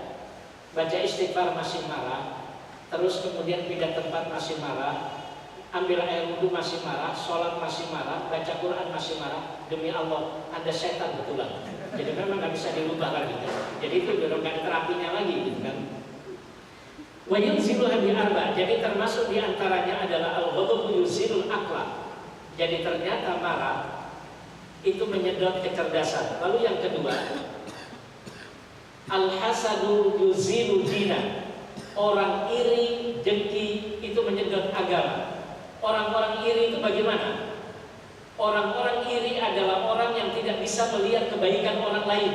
baca istighfar masih marah, terus kemudian pindah tempat masih marah, ambil air wudu masih marah, sholat masih marah, baca Quran masih marah, demi Allah, Anda setan betulan. Jadi memang nggak bisa dirubah lagi. Jadi itu udah nggak ada terapinya lagi, gitu kan? Wa yunziluha bi arba. Jadi termasuk diantaranya adalah al-ghadabu yuzilul aqla. Jadi ternyata marah itu menyedot kecerdasan. Lalu yang kedua, al-hasadu yuzilu dina. Orang iri, dengki itu menyedot agama. Orang-orang iri itu bagaimana? Orang-orang iri adalah orang yang tidak bisa melihat kebaikan orang lain.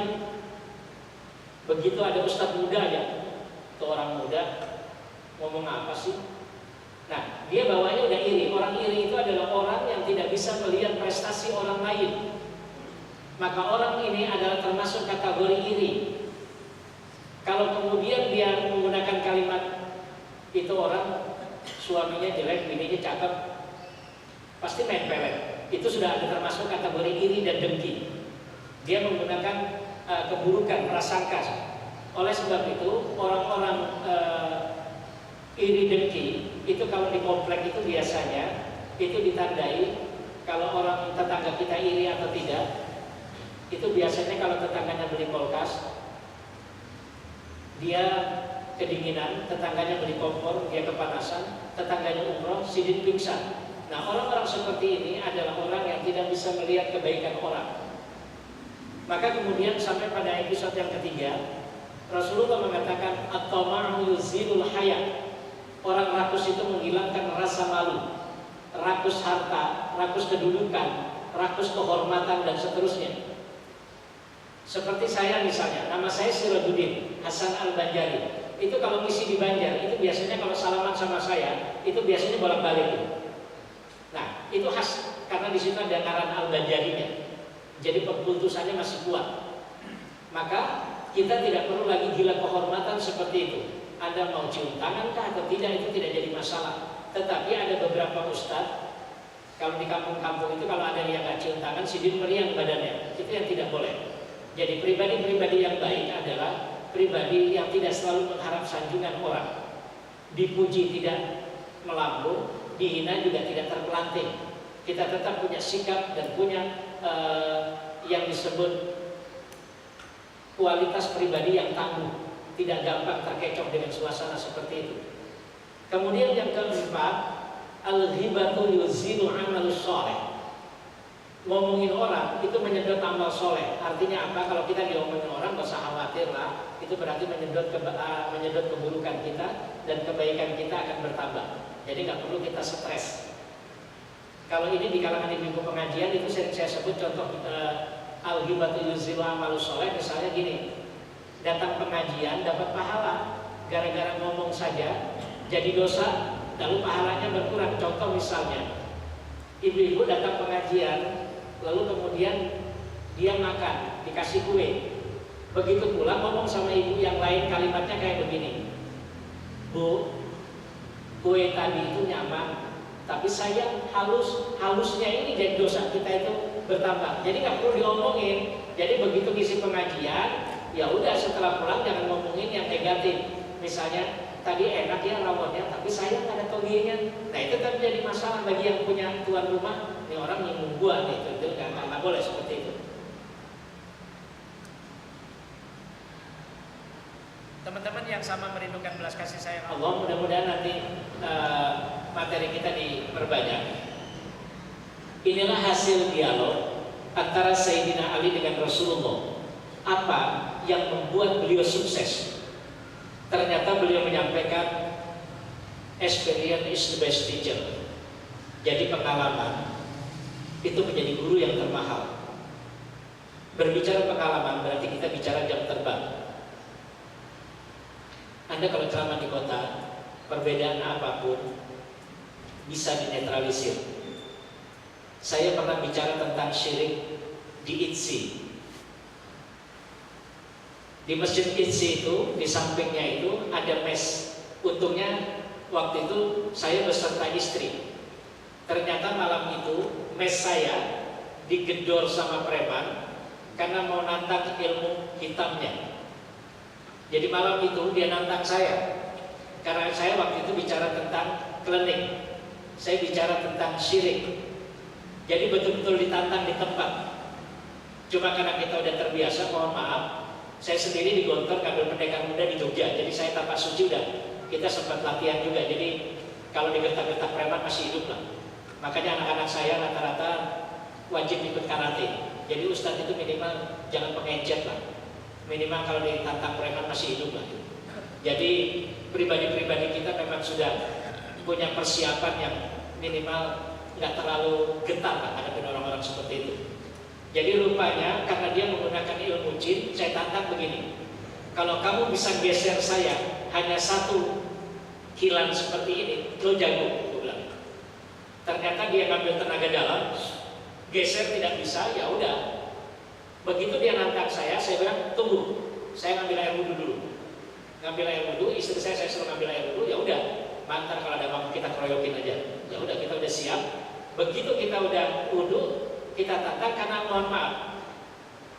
Begitu ada ustadz muda ya, itu orang muda ngomong apa sih? Nah, dia bawahnya udah iri. Orang iri itu adalah orang yang tidak bisa melihat prestasi orang lain. Maka orang ini adalah termasuk kategori iri. Kalau kemudian dia menggunakan kalimat itu, orang suaminya jelek, bininya cakep, pasti main pelet. Itu sudah ada termasuk kategori iri dan dengki. Dia menggunakan keburukan, prasangka. Oleh sebab itu, orang-orang iri dengki itu kalau di komplek itu biasanya itu ditandai kalau orang tetangga kita iri atau tidak. Itu biasanya kalau tetangganya beli kulkas, dia kedinginan, tetangganya beli kompor, dia kepanasan, tetangganya umroh, sidin pingsan. Nah, orang-orang seperti ini adalah orang yang tidak bisa melihat kebaikan orang. Maka kemudian sampai pada episode yang ketiga, Rasulullah mengatakan at-tama'u yuzilul haya. Orang rakus itu menghilangkan rasa malu, rakus harta, rakus kedudukan, rakus kehormatan dan seterusnya. Seperti saya misalnya, nama saya Sirajuddin Hasan Al-Banjari. Itu kalau misi di Banjar, itu biasanya kalau salaman sama saya, itu biasanya bolak-balik. Nah, itu khas karena di situ ada ngaran Al-Banjarinya. Jadi pembuntusannya masih kuat. Maka kita tidak perlu lagi gila kehormatan seperti itu. Anda mau cium tangan kah atau tidak, itu tidak jadi masalah. Tetapi ada beberapa ustadz, kalau di kampung-kampung itu kalau ada yang nggak cium tangan, sidin meriang badannya. Itu yang tidak boleh. Jadi pribadi-pribadi yang baik adalah pribadi yang tidak selalu mengharap sanjungan orang, dipuji tidak melambung, dihina juga tidak terpelanting. Kita tetap punya sikap dan punya yang disebut kualitas pribadi yang tangguh, tidak gampang terkecoh dengan suasana seperti itu. Kemudian yang keempat, al-ghibatu yuzilu amalus sholeh. Ngomongin orang itu menyedot amal soleh. Artinya apa? Kalau kita diomongin orang, gak usah khawatir lah. Itu berarti menyedot keburukan kita dan kebaikan kita akan bertambah. Jadi gak perlu kita stres. Kalau ini di kalangan ibu pengajian itu saya sebut contoh al-ghibatu yuzilu amalus soleh. Misalnya gini, datang pengajian dapat pahala, gara-gara ngomong saja jadi dosa, lalu pahalanya berkurang. Contoh misalnya, ibu-ibu datang pengajian, lalu kemudian dia makan, dikasih kue. Begitu pulang ngomong sama ibu yang lain, kalimatnya kayak begini, Bu, kue tadi itu nyaman, tapi sayang halusnya ini jadi dosa kita itu bertambah. Jadi nggak perlu diomongin. Jadi begitu ngisi pengajian, ya udah setelah pulang jangan ngomongin yang negatif. Misalnya tadi enak ya rawonnya, tapi sayang ada toginya. Nah itu kan jadi masalah bagi yang punya tuan rumah. Ini orang nyinggung gua nih, itu nggak boleh seperti itu. Teman-teman yang sama merindukan belas kasih sayang Allah, mudah-mudahan nanti materi kita diperbanyak. Inilah hasil dialog antara Sayyidina Ali dengan Rasulullah. Apa yang membuat beliau sukses? Ternyata beliau menyampaikan experience is the best teacher. Jadi pengalaman itu menjadi guru yang termahal. Berbicara pengalaman berarti kita bicara jam terbang. Anda kalau ceramah di kota, perbedaan apapun bisa dinetralisir. Saya pernah bicara tentang syirik di ITSI. Di Masjid ITSI itu, di sampingnya itu ada mes. Untungnya waktu itu saya beserta istri. Ternyata malam itu mes saya digedor sama preman karena mau nantang ilmu hitamnya. Jadi malam itu dia nantang saya. Karena saya waktu itu bicara tentang klinik. Saya bicara tentang syirik. Jadi betul-betul ditantang di tempat. Cuma karena kita udah terbiasa, mohon maaf, saya sendiri di Gontor ngambil pendekar muda di Jogja. Jadi saya tanpa suci udah kita sempat latihan juga. Jadi kalau digertak-gertak preman masih hidup lah. Makanya anak-anak saya rata-rata wajib ikut karate. Jadi ustadz itu minimal jangan pengejet lah. Minimal kalau ditantang preman masih hidup lah. Jadi pribadi-pribadi kita memang sudah punya persiapan yang minimal nggak terlalu getar lah hadapin orang-orang seperti itu. Jadi rupanya karena dia menggunakan ilmu jin, saya tantang begini. Kalau kamu bisa geser saya hanya satu kilan seperti ini, lo jago, gue bilang. Ternyata dia ngambil tenaga dalam, geser tidak bisa, ya udah. Begitu dia nantang saya bilang tunggu, saya ngambil air wudhu dulu. Ngambil air wudhu, istri saya suruh ngambil air wudhu, ya udah. Mantar kalau ada waktu kita keroyokin aja. Ya udah, kita udah siap. Begitu kita udah wudhu, kita tantang karena mohon maaf.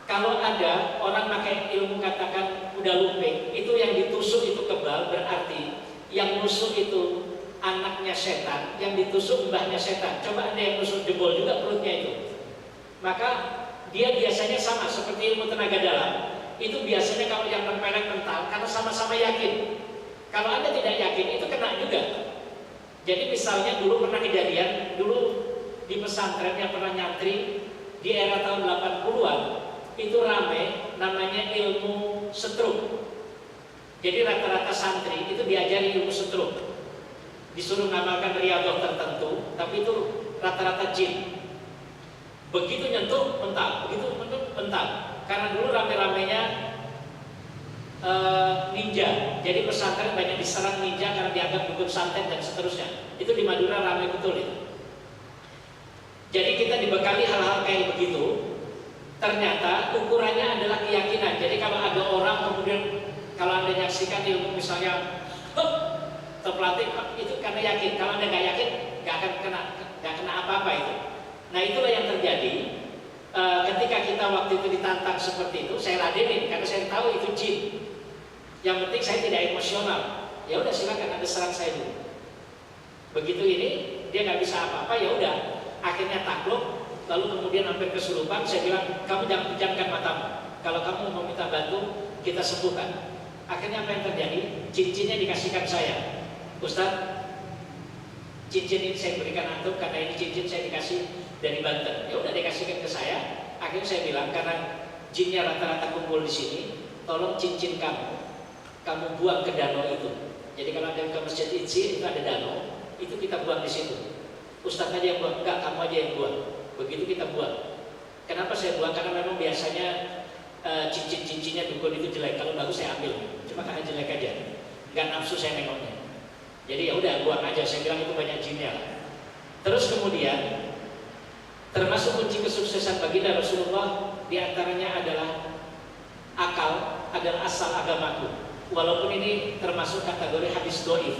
Kalau ada orang pakai ilmu katakan udah lumping, itu yang ditusuk itu kebal, berarti yang nusuk itu anaknya setan, yang ditusuk mbahnya setan. Coba ada yang nusuk jebol juga perutnya itu. Maka dia biasanya sama seperti ilmu tenaga dalam. itu biasanya kalau yang tempeleng kental karena sama-sama yakin. Kalau Anda tidak yakin itu kena juga. Jadi misalnya dulu pernah kejadian, dulu di pesantren yang pernah nyantri di era tahun 80-an itu rame namanya ilmu setruk. Jadi rata-rata santri itu diajari ilmu setruk, disuruh ngamalkan riyadhah tertentu, tapi itu rata-rata jin. Begitu nyentuh mental, begitu nyentuh mental. Karena dulu rame-ramenya ninja. Jadi pesantren banyak diserang ninja karena dianggap dukun santet dan seterusnya. Itu di Madura ramai betul itu. Jadi kita dibekali hal-hal kayak begitu. Ternyata ukurannya adalah keyakinan. Jadi kalau ada orang kemudian kalau Anda nyaksikan ilmu misalnya terpelatih itu karena yakin. Kalau Anda nggak yakin nggak akan kena apa-apa itu. Nah itulah yang terjadi ketika kita waktu itu ditantang seperti itu. Saya ladenin karena saya tahu itu jin. Yang penting saya tidak emosional. Ya udah silakan Anda serang saya dulu. Begitu ini dia nggak bisa apa-apa, ya udah akhirnya takluk. Lalu kemudian hampir kesurupan. Saya bilang kamu jangan pejamkan matamu. Kalau kamu mau minta bantu kita sembuhkan. Akhirnya apa yang terjadi? Cincinnya dikasihkan saya. Ustaz, cincin ini saya berikan antum karena ini cincin saya dikasih dari Banten. Ya udah dikasihkan ke saya. Akhirnya saya bilang karena jinnya rata-rata kumpul di sini, tolong cincin kamu buang ke danau itu. Jadi kalau ada ke Masjid Insi itu ada danau, itu kita buang di situ. Ustaz aja yang buang, enggak, kamu aja yang buang. Begitu kita buang. Kenapa saya buang? Karena memang biasanya cincin-cincinnya dukun itu jelek. Kalau bagus saya ambil, cuma karena jelek aja. Enggak nafsu saya nengoknya. Jadi ya udah buang aja. Saya bilang itu banyak jinnya. Terus kemudian termasuk kunci kesuksesan baginda Rasulullah diantaranya adalah akal adalah asal agamaku. Walaupun ini termasuk kategori hadis dhaif,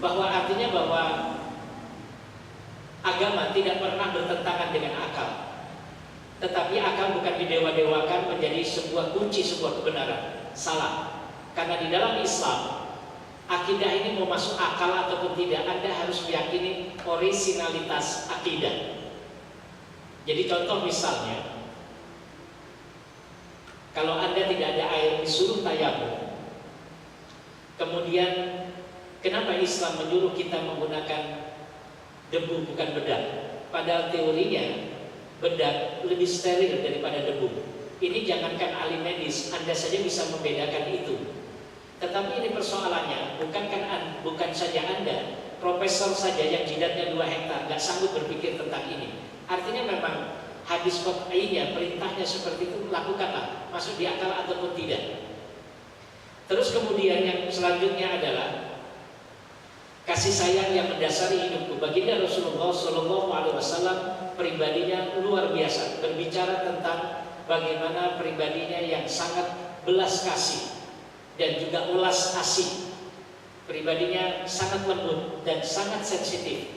bahwa artinya bahwa agama tidak pernah bertentangan dengan akal. Tetapi akal bukan didewa-dewakan menjadi sebuah kunci sebuah kebenaran. Salah. Karena di dalam Islam akidah ini mau masuk akal ataupun tidak, Anda harus meyakini orisinalitas akidah. Jadi contoh misalnya, kalau Anda tidak ada air disuruh tayamum, kemudian kenapa Islam menyuruh kita menggunakan debu bukan bedak? Padahal teorinya bedak lebih steril daripada debu. Ini jangankan ahli medis, Anda saja bisa membedakan itu. Tetapi ini persoalannya, bukan saja Anda, profesor saja yang jidatnya 2 hektar nggak sanggup berpikir tentang ini. Artinya memang hadis qat'iynya, perintahnya seperti itu, lakukanlah, masuk di akal ataupun tidak. Terus kemudian yang selanjutnya adalah kasih sayang yang mendasari hidupku. Baginda Rasulullah SAW pribadinya luar biasa, berbicara tentang bagaimana pribadinya yang sangat belas kasih dan juga ulas asih. Pribadinya sangat lembut dan sangat sensitif.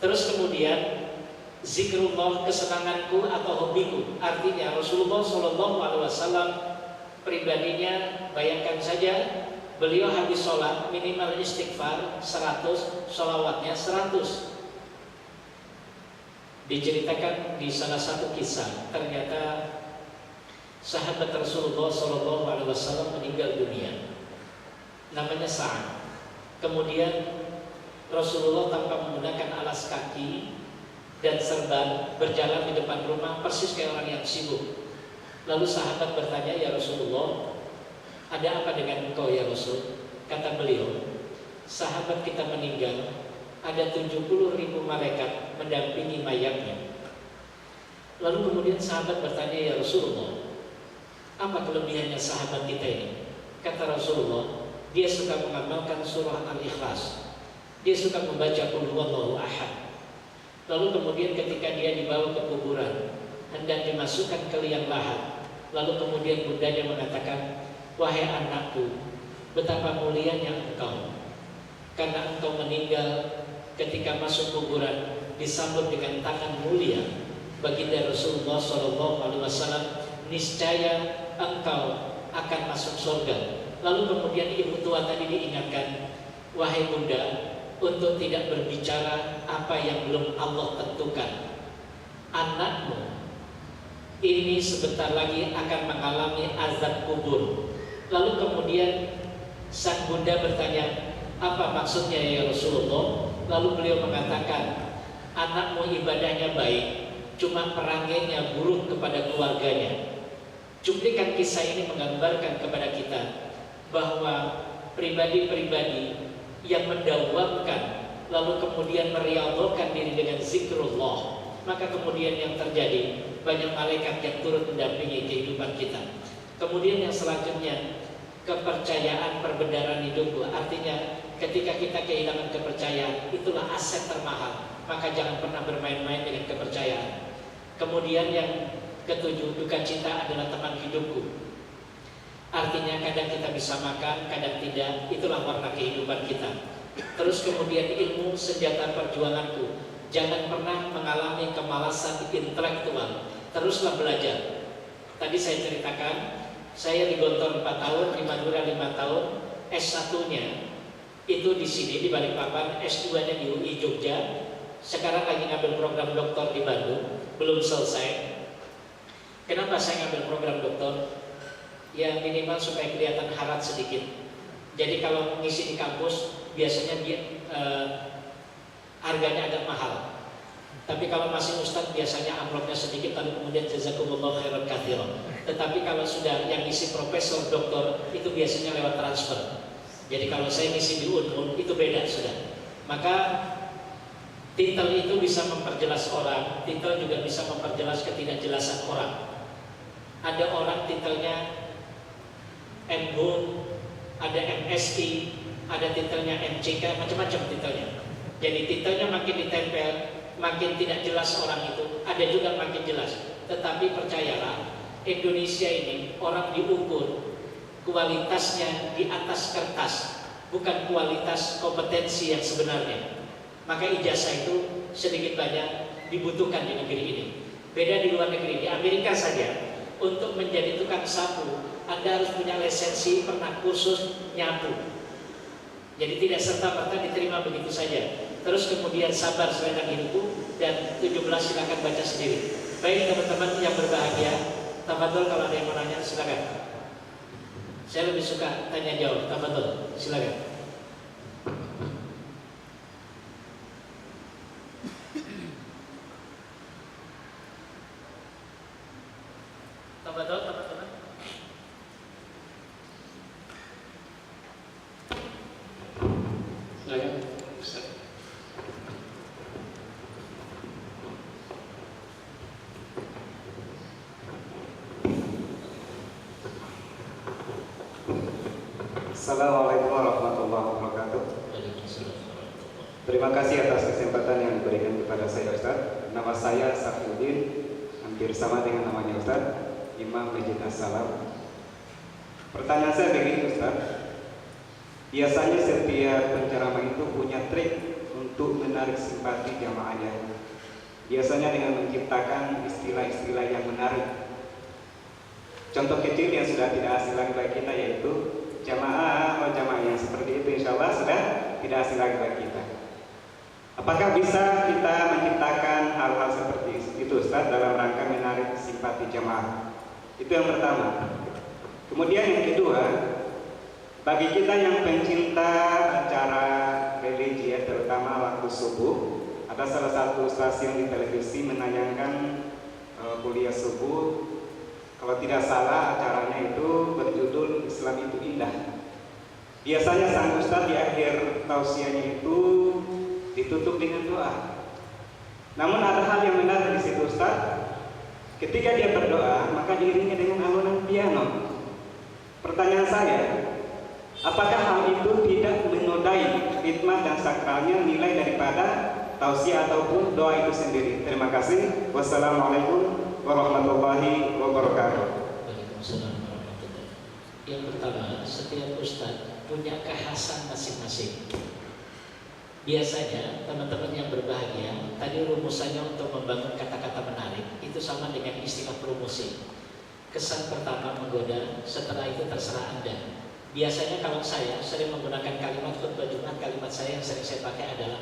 Terus kemudian zikrullah, kesenanganku atau hobiku. Artinya Rasulullah SAW pribadinya, bayangkan saja, beliau habis sholat minimal istighfar 100, sholawatnya 100. Diceritakan di salah satu kisah, ternyata sahabat Rasulullah SAW meninggal dunia, namanya Sa'ad. Kemudian Rasulullah tanpa menggunakan alas kaki dan serban berjalan di depan rumah persis kayak orang yang sibuk. Lalu sahabat bertanya, ya Rasulullah, ada apa dengan engkau ya Rasul? Kata beliau, sahabat kita meninggal, ada 70.000 malaikat mendampingi mayatnya. Lalu kemudian sahabat bertanya, ya Rasulullah, apa kelebihannya sahabat kita ini? Kata Rasulullah, dia suka mengamalkan surah Al-Ikhlas, dia suka membaca Qul Huwallahu Ahad. Lalu kemudian ketika dia dibawa ke kuburan, hendak dimasukkan ke liang lahat, lalu kemudian bundanya mengatakan, wahai anakku, betapa mulianya engkau, karena engkau meninggal ketika masuk kuburan disambut dengan tangan mulia baginda Rasulullah SAW, niscaya engkau akan masuk surga. Lalu kemudian ibu tua tadi diingatkan, wahai bunda, untuk tidak berbicara apa yang belum Allah tentukan. Anakmu ini sebentar lagi akan mengalami azab kubur. Lalu kemudian sang bunda bertanya, apa maksudnya ya Rasulullah? Lalu beliau mengatakan, anakmu ibadahnya baik, cuma perangainya buruk kepada keluarganya. Cuplikan kisah ini menggambarkan kepada kita bahwa pribadi-pribadi yang mendawamkan lalu kemudian meriadhahkan diri dengan zikrullah, maka kemudian yang terjadi banyak malaikat yang turut mendampingi kehidupan kita. Kemudian yang selanjutnya, kepercayaan perbendaharaan hidupku. Artinya ketika kita kehilangan kepercayaan, itulah aset termahal, maka jangan pernah bermain-main dengan kepercayaan. Kemudian yang ketujuh, duka cita adalah teman hidupku. Artinya kadang kita bisa makan, kadang tidak, itulah warna kehidupan kita. Terus kemudian ilmu senjata perjuanganku. Jangan pernah mengalami kemalasan intelektual, teruslah belajar. Tadi saya ceritakan, saya di Gontor 4 tahun, di Madura 5 tahun, S1-nya itu di sini di Balikpapan, S2-nya di UI Jogja. Sekarang lagi ngambil program doktor di Bandung, belum selesai. Kenapa saya ngambil program doktor? Ya minimal supaya kelihatan harat sedikit. Jadi kalau ngisi di kampus biasanya dia harganya agak mahal. Tapi kalau masih ustadz biasanya amplopnya sedikit, lalu kemudian jazakumullah khairan katsiran. Tetapi kalau sudah yang isi profesor, doktor, itu biasanya lewat transfer. Jadi kalau saya ngisi di Unmul itu beda sudah. Maka titel itu bisa memperjelas orang, titel juga bisa memperjelas ketidakjelasan orang. Ada orang titelnya M.Hum, ada MSI, ada titelnya MCK, macam-macam titelnya. Jadi titelnya makin ditempel, makin tidak jelas orang itu. Ada juga makin jelas. Tetapi percayalah, Indonesia ini orang diukur kualitasnya di atas kertas, bukan kualitas kompetensi yang sebenarnya. Maka ijazah itu sedikit banyak dibutuhkan di negeri ini. Beda di luar negeri. Di Amerika saja, untuk menjadi tukang sapu, Anda harus punya lisensi, pernah kursus nyapu. Jadi tidak serta-merta diterima begitu saja. Terus kemudian sabar selendang hidupku, dan 17 silakan baca sendiri. Baik teman-teman yang berbahagia, tafadhol kalau ada yang mau nanya silakan. Saya lebih suka tanya jawab, tafadhol silakan. Tafadhol teman-teman. Silakan Ustaz. Assalamualaikum warahmatullahi wabarakatuh. Terima kasih atas kesempatan yang diberikan kepada saya Ustaz. Nama saya Safiuddin, hampir sama dengan namanya Ustaz, Imam Masjid As-Salam. Pertanyaan saya begini Ustaz, biasanya setiap penceramah itu punya trik untuk menarik simpati jamaahnya. Biasanya dengan menciptakan istilah-istilah yang menarik. Contoh kecil yang sudah tidak asing lagi bagi kita yaitu jamaah atau jamaah yang seperti itu, insya Allah sudah tidak asing lagi bagi kita. Apakah bisa kita menciptakan hal-hal seperti itu Ustaz dalam rangka menarik simpati jamaah? Itu yang pertama. Kemudian yang kedua, bagi kita yang pencinta acara religi ya, terutama waktu subuh, ada salah satu stasiun di televisi menayangkan kuliah subuh. Kalau tidak salah acaranya itu berjudul Islam itu Indah. Biasanya sang ustadz di akhir tausiahnya itu ditutup dengan doa. Namun ada hal yang menarik di situ Ustaz. Ketika dia berdoa, maka diiringi dengan alunan piano. Pertanyaan saya, apakah hal itu tidak menodai hikmah dan sakralnya nilai daripada tausiah ataupun doa itu sendiri? Terima kasih. Wassalamualaikum warahmatullahi wabarakatuh. Waalaikumsalam warahmatullahi wabarakatuh. Yang pertama, setiap ustadz punya kekhasan masing-masing. Biasanya teman-teman yang berbahagia, tadi rumusannya untuk membangun kata-kata menarik itu sama dengan istilah promosi. Kesan pertama menggoda, setelah itu terserah Anda. Biasanya kalau saya sering menggunakan kalimat khutbah Jumat, kalimat saya yang sering saya pakai adalah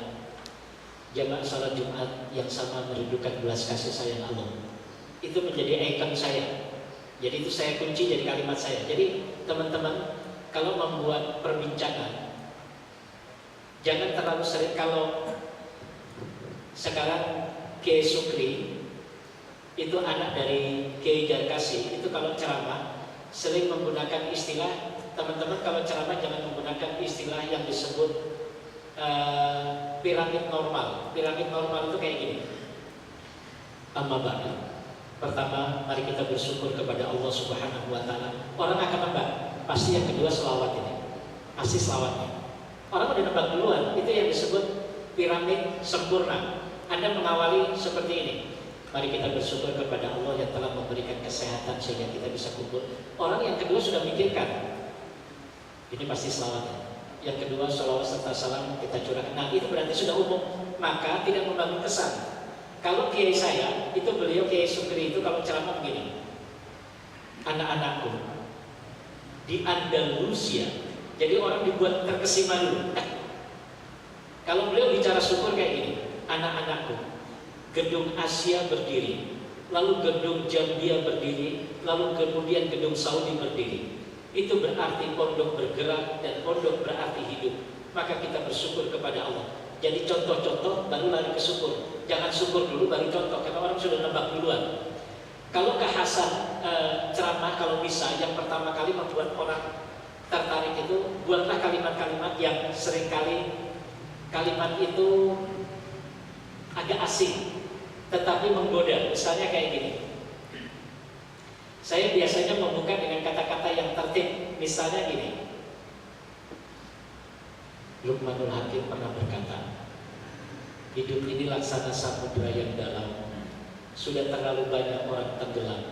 jamaah salat Jumat yang sama merindukan belas kasih sayang Allah. itu menjadi icon saya. Jadi itu saya kunci jadi kalimat saya. Jadi teman-teman kalau membuat perbincangan jangan terlalu sering. Kalau sekarang Kiai Sukri itu anak dari Kiai Jarkasi, itu kalau ceramah sering menggunakan istilah, teman-teman kalau ceramah jangan menggunakan istilah yang disebut piramid normal. Piramid normal itu kayak gini. Amma ba'du. Pertama, mari kita bersyukur kepada Allah Subhanahu wa taala. Orang akan nebak, pasti yang kedua selawat ini. Pasti selawatnya. Orang udah nebak duluan, itu yang disebut piramid sempurna. Anda mengawali seperti ini. Mari kita bersyukur kepada Allah yang telah memberikan kesehatan sehingga kita bisa kumpul. Orang yang kedua sudah mikirkan, ini pasti selawatnya. Yang kedua, salawat serta salam kita curahkan. Nah, itu berarti sudah umum, maka tidak membangun kesan. Kalau kiai saya, itu beliau Kiai Sukri itu kalau ceramah begini. Anak-anakku di Andalusia, jadi orang dibuat terkesima dulu. Kalau beliau bicara syukur kayak gini, anak-anakku, gedung Asia berdiri, lalu gedung Jambia berdiri, lalu kemudian gedung Saudi berdiri. Itu berarti pondok bergerak dan pondok berarti hidup. Maka kita bersyukur kepada Allah. Jadi contoh-contoh baru lari ke syukur. Jangan syukur dulu baru contoh, karena orang sudah nebak duluan. Kalau kekhasan ceramah kalau bisa, yang pertama kali membuat orang tertarik itu, buatlah kalimat-kalimat yang seringkali kalimat itu agak asing tetapi menggoda. Misalnya kayak gini. Saya biasanya membuka dengan kata-kata yang tertib. Misalnya gini, Luqmanul Hakim pernah berkata, hidup ini laksana samudra yang dalam, sudah terlalu banyak orang tenggelam,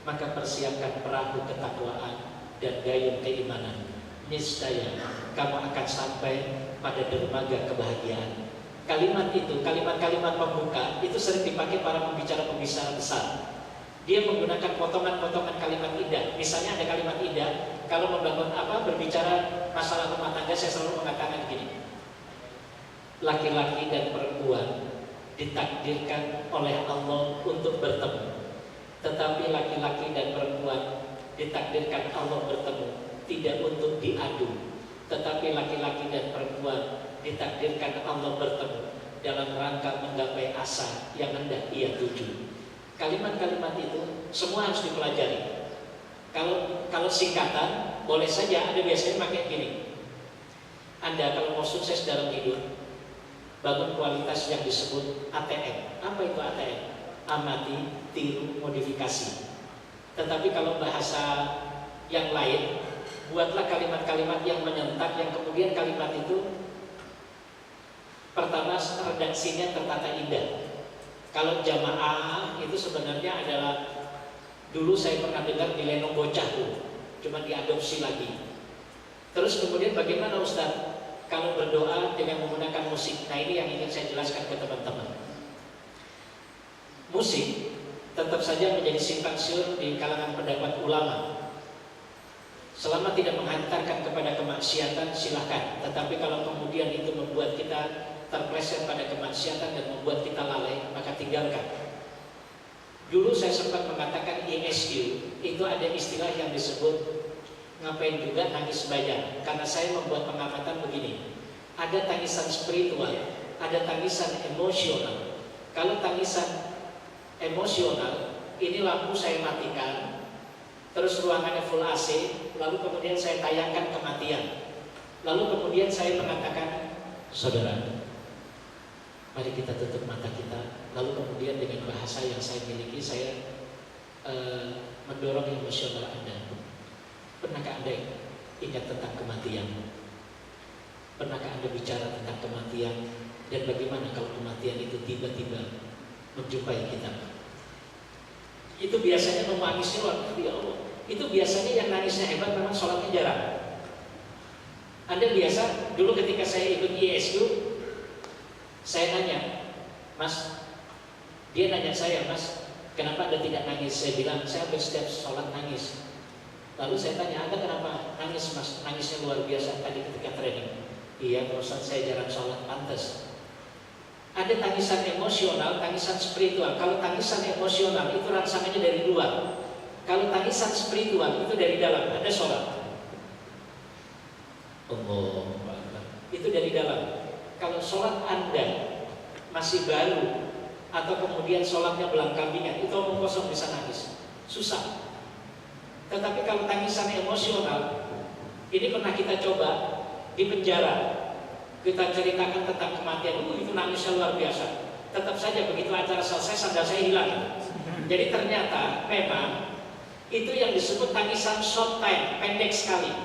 maka persiapkan perahu ketakwaan dan gayung keimanan. Niscaya kamu akan sampai pada dermaga kebahagiaan. Kalimat itu, kalimat-kalimat pembuka itu sering dipakai para pembicara-pembicara besar. Dia menggunakan potongan-potongan kalimat indah. Misalnya ada kalimat indah, kalau membangun berbicara masalah rumah tangga, saya selalu mengatakan gini. Laki-laki dan perempuan ditakdirkan oleh Allah untuk bertemu. Tetapi laki-laki dan perempuan ditakdirkan Allah bertemu tidak untuk diadu. Tetapi laki-laki dan perempuan ditakdirkan Allah bertemu dalam rangka menggapai asa yang hendak ia tuju. Kalimat-kalimat itu semua harus dipelajari. Kalau singkatan boleh saja, ada biasanya pakai gini. Anda kalau mau sukses dalam hidup, bangun kualitas yang disebut ATM. Apa itu ATM? Amati, tiru, modifikasi. Tetapi kalau bahasa yang lain, buatlah kalimat-kalimat yang menyentak, yang kemudian kalimat itu pertama redaksinya tertata indah. Kalau jamaah itu sebenarnya adalah, dulu saya pernah dengar di Lenong Bocahku, cuma diadopsi lagi. Terus kemudian bagaimana Ustaz kalau berdoa dengan menggunakan musik? Nah, ini yang ingin saya jelaskan ke teman-teman. Musik tetap saja menjadi simpang siur di kalangan pendapat ulama. Selama tidak menghantarkan kepada kemaksiatan, silahkan. Tetapi kalau kemudian itu membuat kita terpleset pada kemaksiatan dan membuat kita lalai, maka tinggalkan. Dulu saya sempat mengatakan ISQ, itu ada istilah yang disebut ngapain juga nangis banyak. Karena saya membuat pengamatan begini, ada tangisan spiritual, ada tangisan emosional. Kalau tangisan emosional, ini lampu saya matikan, terus ruangannya full AC, lalu kemudian saya tayangkan kematian. Lalu kemudian saya mengatakan, saudara, mari kita tutup mata kita. Lalu kemudian dengan bahasa yang saya miliki, saya mendorong emosional Anda. Pernahkah Anda ingat tentang kematian? Pernahkah Anda bicara tentang kematian? Dan bagaimana kalau kematian itu tiba-tiba menjumpai kita? Itu biasanya menangisnya luar biasa, ya Allah. Itu biasanya yang nangisnya hebat memang sholatnya jarang. Anda biasa, dulu ketika saya ikut ISQ, saya nanya, Mas, dia nanya saya, Mas, kenapa Anda tidak nangis? Saya bilang, saya hampir setiap sholat nangis. Lalu saya tanya, Anda kenapa nangis, Mas? Nangisnya luar biasa tadi ketika training. Iya, Pak Ustaz, saya jarang sholat, pantas. Ada tangisan emosional, tangisan spiritual. Kalau tangisan emosional itu rangsangannya dari luar. Kalau tangisan spiritual itu dari dalam. Ada sholat. Allahu Akbar. Itu dari dalam. Kalau sholat Anda masih baru atau kemudian sholatnya belang-kambingan, itu omong kosong bisa nangis. Susah. Tetapi kalau tangisan emosional, ini pernah kita coba di penjara. Kita ceritakan tentang kematian, itu nangisnya luar biasa. Tetap saja begitu acara selesai, sandal saya hilang. Jadi ternyata memang itu yang disebut tangisan short time, pendek sekali.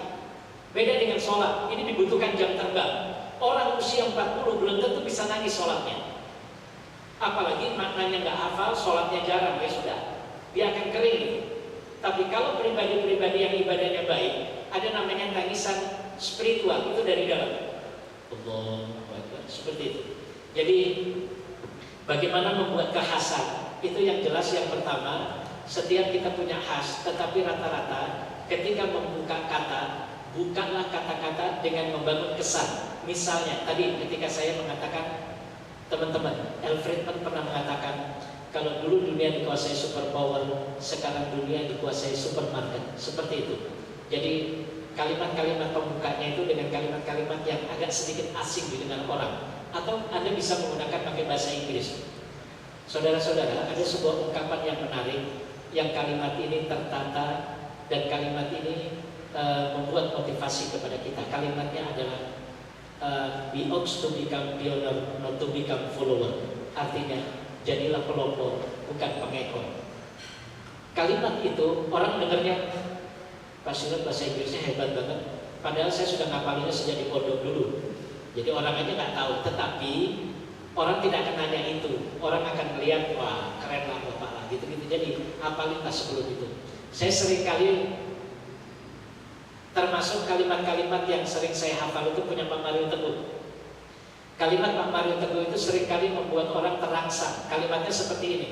Beda dengan sholat, ini dibutuhkan jam terbang. Orang usia 40 belum tentu bisa nangis sholatnya. Apalagi maknanya nggak hafal, sholatnya jarang, ya sudah, dia akan kering. Tapi kalau pribadi-pribadi yang ibadahnya baik, ada namanya tangisan spiritual, itu dari dalam. Allahu Akbar. Seperti itu. Jadi bagaimana membuat kekhasan? Itu yang jelas yang pertama. Setiap kita punya khas, tetapi rata-rata ketika membuka kata, bukanlah kata-kata dengan membangun kesan. Misalnya tadi ketika saya mengatakan, teman-teman, Alfred pernah mengatakan, kalau dulu dunia dikuasai superpower, sekarang dunia dikuasai supermarket. Seperti itu. Jadi kalimat-kalimat pembukanya itu dengan kalimat-kalimat yang agak sedikit asing didengar orang. Atau Anda bisa menggunakan pakai bahasa Inggris. Saudara-saudara, ada sebuah ungkapan yang menarik, yang kalimat ini tertata dan kalimat ini membuat motivasi kepada kita. Kalimatnya adalah be ox to become pioneer, not to become follower. Artinya, jadilah pelopor, bukan pengekor. Kalimat itu orang dengarnya, Pak Sirot bahasa Inggrisnya hebat banget. Padahal saya sudah ngapalinnya sejak di pondok dulu. Jadi orang aja nggak tahu. Tetapi orang tidak akan nanya itu. Orang akan melihat, wah keren lah bapak lah, gitu-gitu. Jadi hafalinlah sebelum itu. Saya sering kali, termasuk kalimat-kalimat yang sering saya hafal itu punya Pak Mario Teguh. Kalimat Pak Mario Teguh itu sering kali membuat orang terangsang. Kalimatnya seperti ini.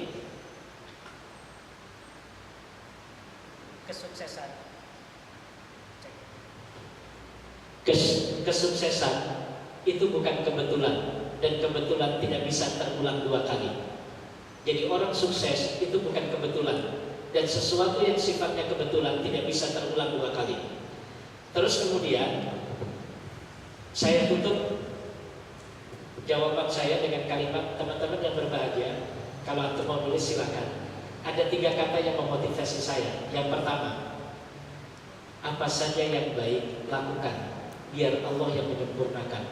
Kesuksesan itu bukan kebetulan, dan kebetulan tidak bisa terulang dua kali. Jadi orang sukses itu bukan kebetulan, dan sesuatu yang sifatnya kebetulan tidak bisa terulang dua kali. Terus kemudian saya tutup jawaban saya dengan kalimat, teman-teman yang berbahagia, kalau antum mau nulis silakan. Ada 3 kata yang memotivasi saya. Yang pertama, apa saja yang baik lakukan, biar Allah yang menyempurnakan.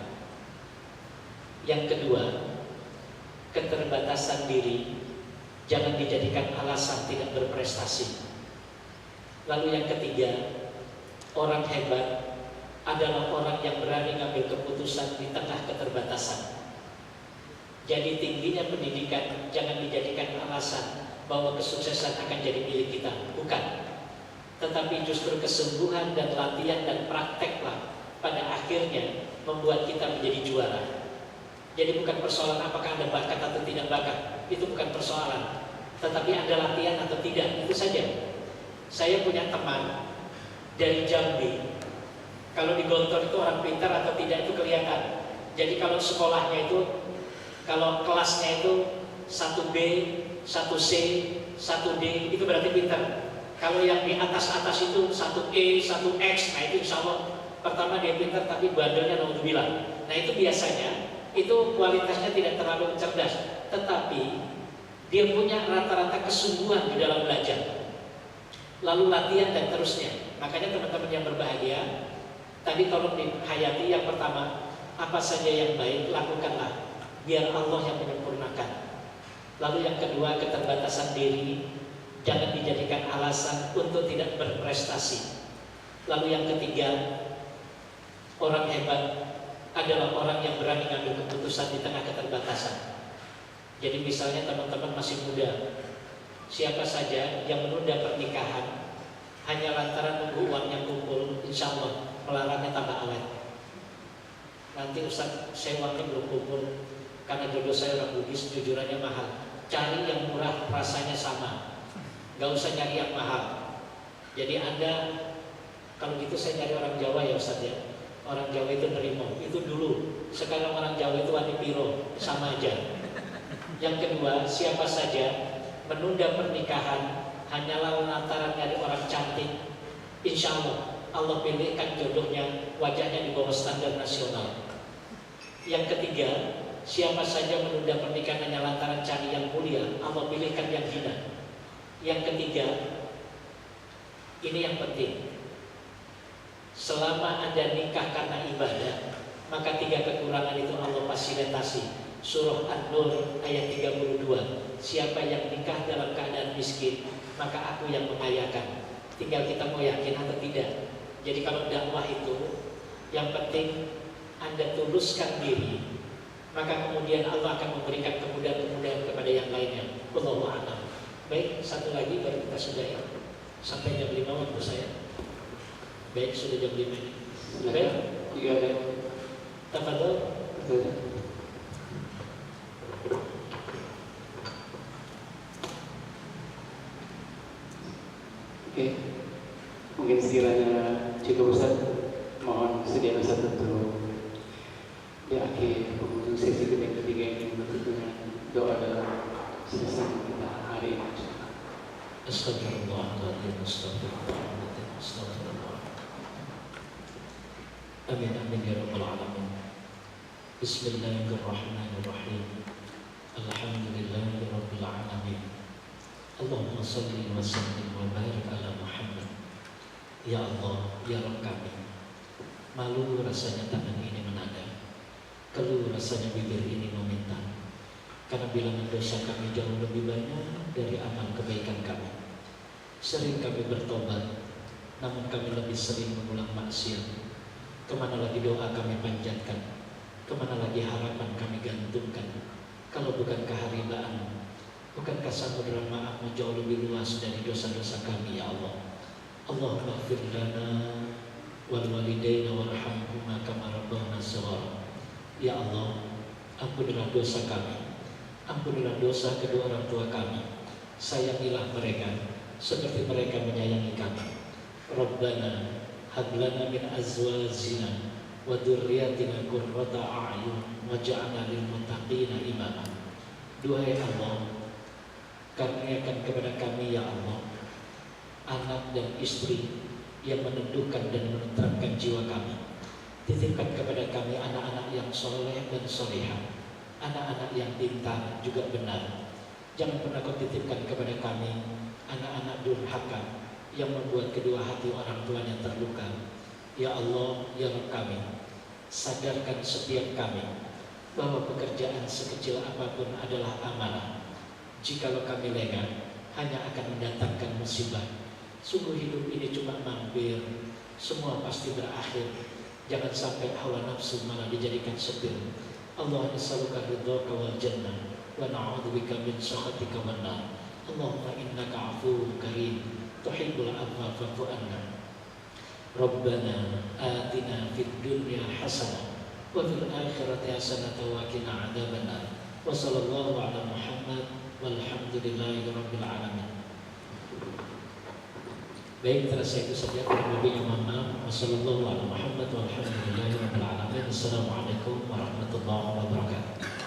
Yang kedua, keterbatasan diri jangan dijadikan alasan tidak berprestasi. Lalu yang ketiga, orang hebat adalah orang yang berani ngambil keputusan di tengah keterbatasan. Jadi tingginya pendidikan jangan dijadikan alasan bahwa kesuksesan akan jadi milik kita, bukan. Tetapi justru kesungguhan dan latihan dan prakteklah pada akhirnya membuat kita menjadi juara. Jadi bukan persoalan apakah Anda bakat atau tidak bakat, itu bukan persoalan. Tetapi Anda latihan atau tidak, itu saja. Saya punya teman dari Jambi. Kalau di Gontor itu orang pintar atau tidak itu kelihatan. Jadi kalau sekolahnya itu, kalau kelasnya itu 1B, 1C, 1D, itu berarti pintar. Kalau yang di atas-atas itu 1E, 1X, nah itu insya Allah pertama dia pintar tapi bandelnya naudzubillah. Nah itu biasanya, itu kualitasnya tidak terlalu cerdas, tetapi dia punya rata-rata kesungguhan di dalam belajar, lalu latihan dan terusnya. Makanya teman-teman yang berbahagia, tadi tolong dihayati. Yang pertama, apa saja yang baik lakukanlah, biar Allah yang menyempurnakan. Lalu yang kedua, keterbatasan diri jangan dijadikan alasan untuk tidak berprestasi. Lalu yang ketiga, orang hebat adalah orang yang berani mengambil keputusan di tengah keterbatasan. Jadi misalnya teman-teman masih muda, siapa saja yang menunda pernikahan hanya lantaran nunggu uangnya kumpul, insya Allah melarangnya tambah awet. Nanti Ustaz, saya uangnya belum kumpul karena jodoh saya orang Bugis, jujurannya mahal. Cari yang murah, rasanya sama, gak usah nyari yang mahal. Jadi Anda, kalau gitu saya nyari orang Jawa ya Ustaz ya. Orang Jawa itu nerimo, itu dulu sekarang orang Jawa itu wani piro, sama aja. Yang kedua, siapa saja menunda pernikahan hanyalah lantaran dari orang cantik, insya Allah pilihkan jodohnya, wajahnya di bawah standar nasional. Yang ketiga, siapa saja menunda pernikahan hanya lantaran cari yang mulia, Allah pilihkan yang hina. Yang ketiga, ini yang penting, selama Anda nikah karena ibadah, maka 3 kekurangan itu Allah fasilitasi. Surah An-Nur ayat 32, siapa yang nikah dalam keadaan miskin, maka aku yang mengayakan. Tinggal kita mau yakin atau tidak. Jadi kalau dakwah itu yang penting Anda tuluskan diri, maka kemudian Allah akan memberikan kemudahan-kemudahan kepada yang lainnya. Wallahu a'lam. Baik, satu lagi baru kita sudahi. Sampai jam 5 waktu saya. Baik, sudah jam 5 ini. Baik? Iya, ada. Tafadhol. Oke, mungkin sekiranya cukup Ustaz, mohon sediakan Ustaz untuk di akhir penghujung sesi kita yang ketiga ini menutup dengan doa dalam sesi kita hari ini. Astagfirullahaladzim, astagfirullahaladzim, astagfirullah. Amin, amin ya rabbal alamin. Bismillahirrahmanirrahim. Alhamdulillahi rabbil alamin. Allahumma salli wa sallim wa barik ala Muhammad. Ya Allah, ya Rabb kami, malu rasanya tangan ini menada, keluh rasanya bibir ini meminta, karena bilangan dosa kami jauh lebih banyak dari amal kebaikan kami. Sering kami bertobat, namun kami lebih sering mengulang maksiat. Kemana lagi doa kami panjatkan, kemana lagi harapan kami gantungkan, kalau bukan keharibaan. Bukankah samudera maafmu jauh lebih luas dari dosa-dosa kami, ya Allah. Allahumma ighfir lana wal walidayna warhamhuma kama rabbawna shaghira. Ya Allah, ampunilah dosa kami, ampunilah dosa kedua orang tua kami. Sayangilah mereka seperti mereka menyayangi kami. Rabbana hab lana min azwajina wa dzurriyyatina qurrata a'yun waj'alna lil muttaqina imama. Duhai Allah, karuniakan kepada kami ya Allah anak dan istri yang meneduhkan dan menenteramkan jiwa kami. Titipkan kepada kami anak-anak yang soleh dan solehah, anak-anak yang pintar juga benar. Jangan pernah kau titipkan kepada kami anak-anak durhaka yang membuat kedua hati orang tuanya terluka. Ya Allah, ya Rabb kami, sadarkan setiap kami bahwa pekerjaan sekecil apapun adalah amanah. Jikalau kami lengah, hanya akan mendatangkan musibah. Sungguh hidup ini cuma mampir, semua pasti berakhir. Jangan sampai hawa nafsu malah dijadikan setir. Allah nas'aluka ridhaka wal jannah wa na'udzubika min sakhatika wan nar. Allahumma innaka 'afuwwun karim tuhibbul 'afwa fa'fu anna. Rabbana atina fid dunya hasanah wa fil akhirati hasanah wa qina 'adzabannar. Wa sallallahu ala Muhammad walhamdulillahi rabbil alamin. Baik, terasa itu saja, kurang lebihnya mohon maaf. Wassallallahu ala Muhammad walhamdulillahi rabbil alamin. Assalamualaikum warahmatullahi wabarakatuh.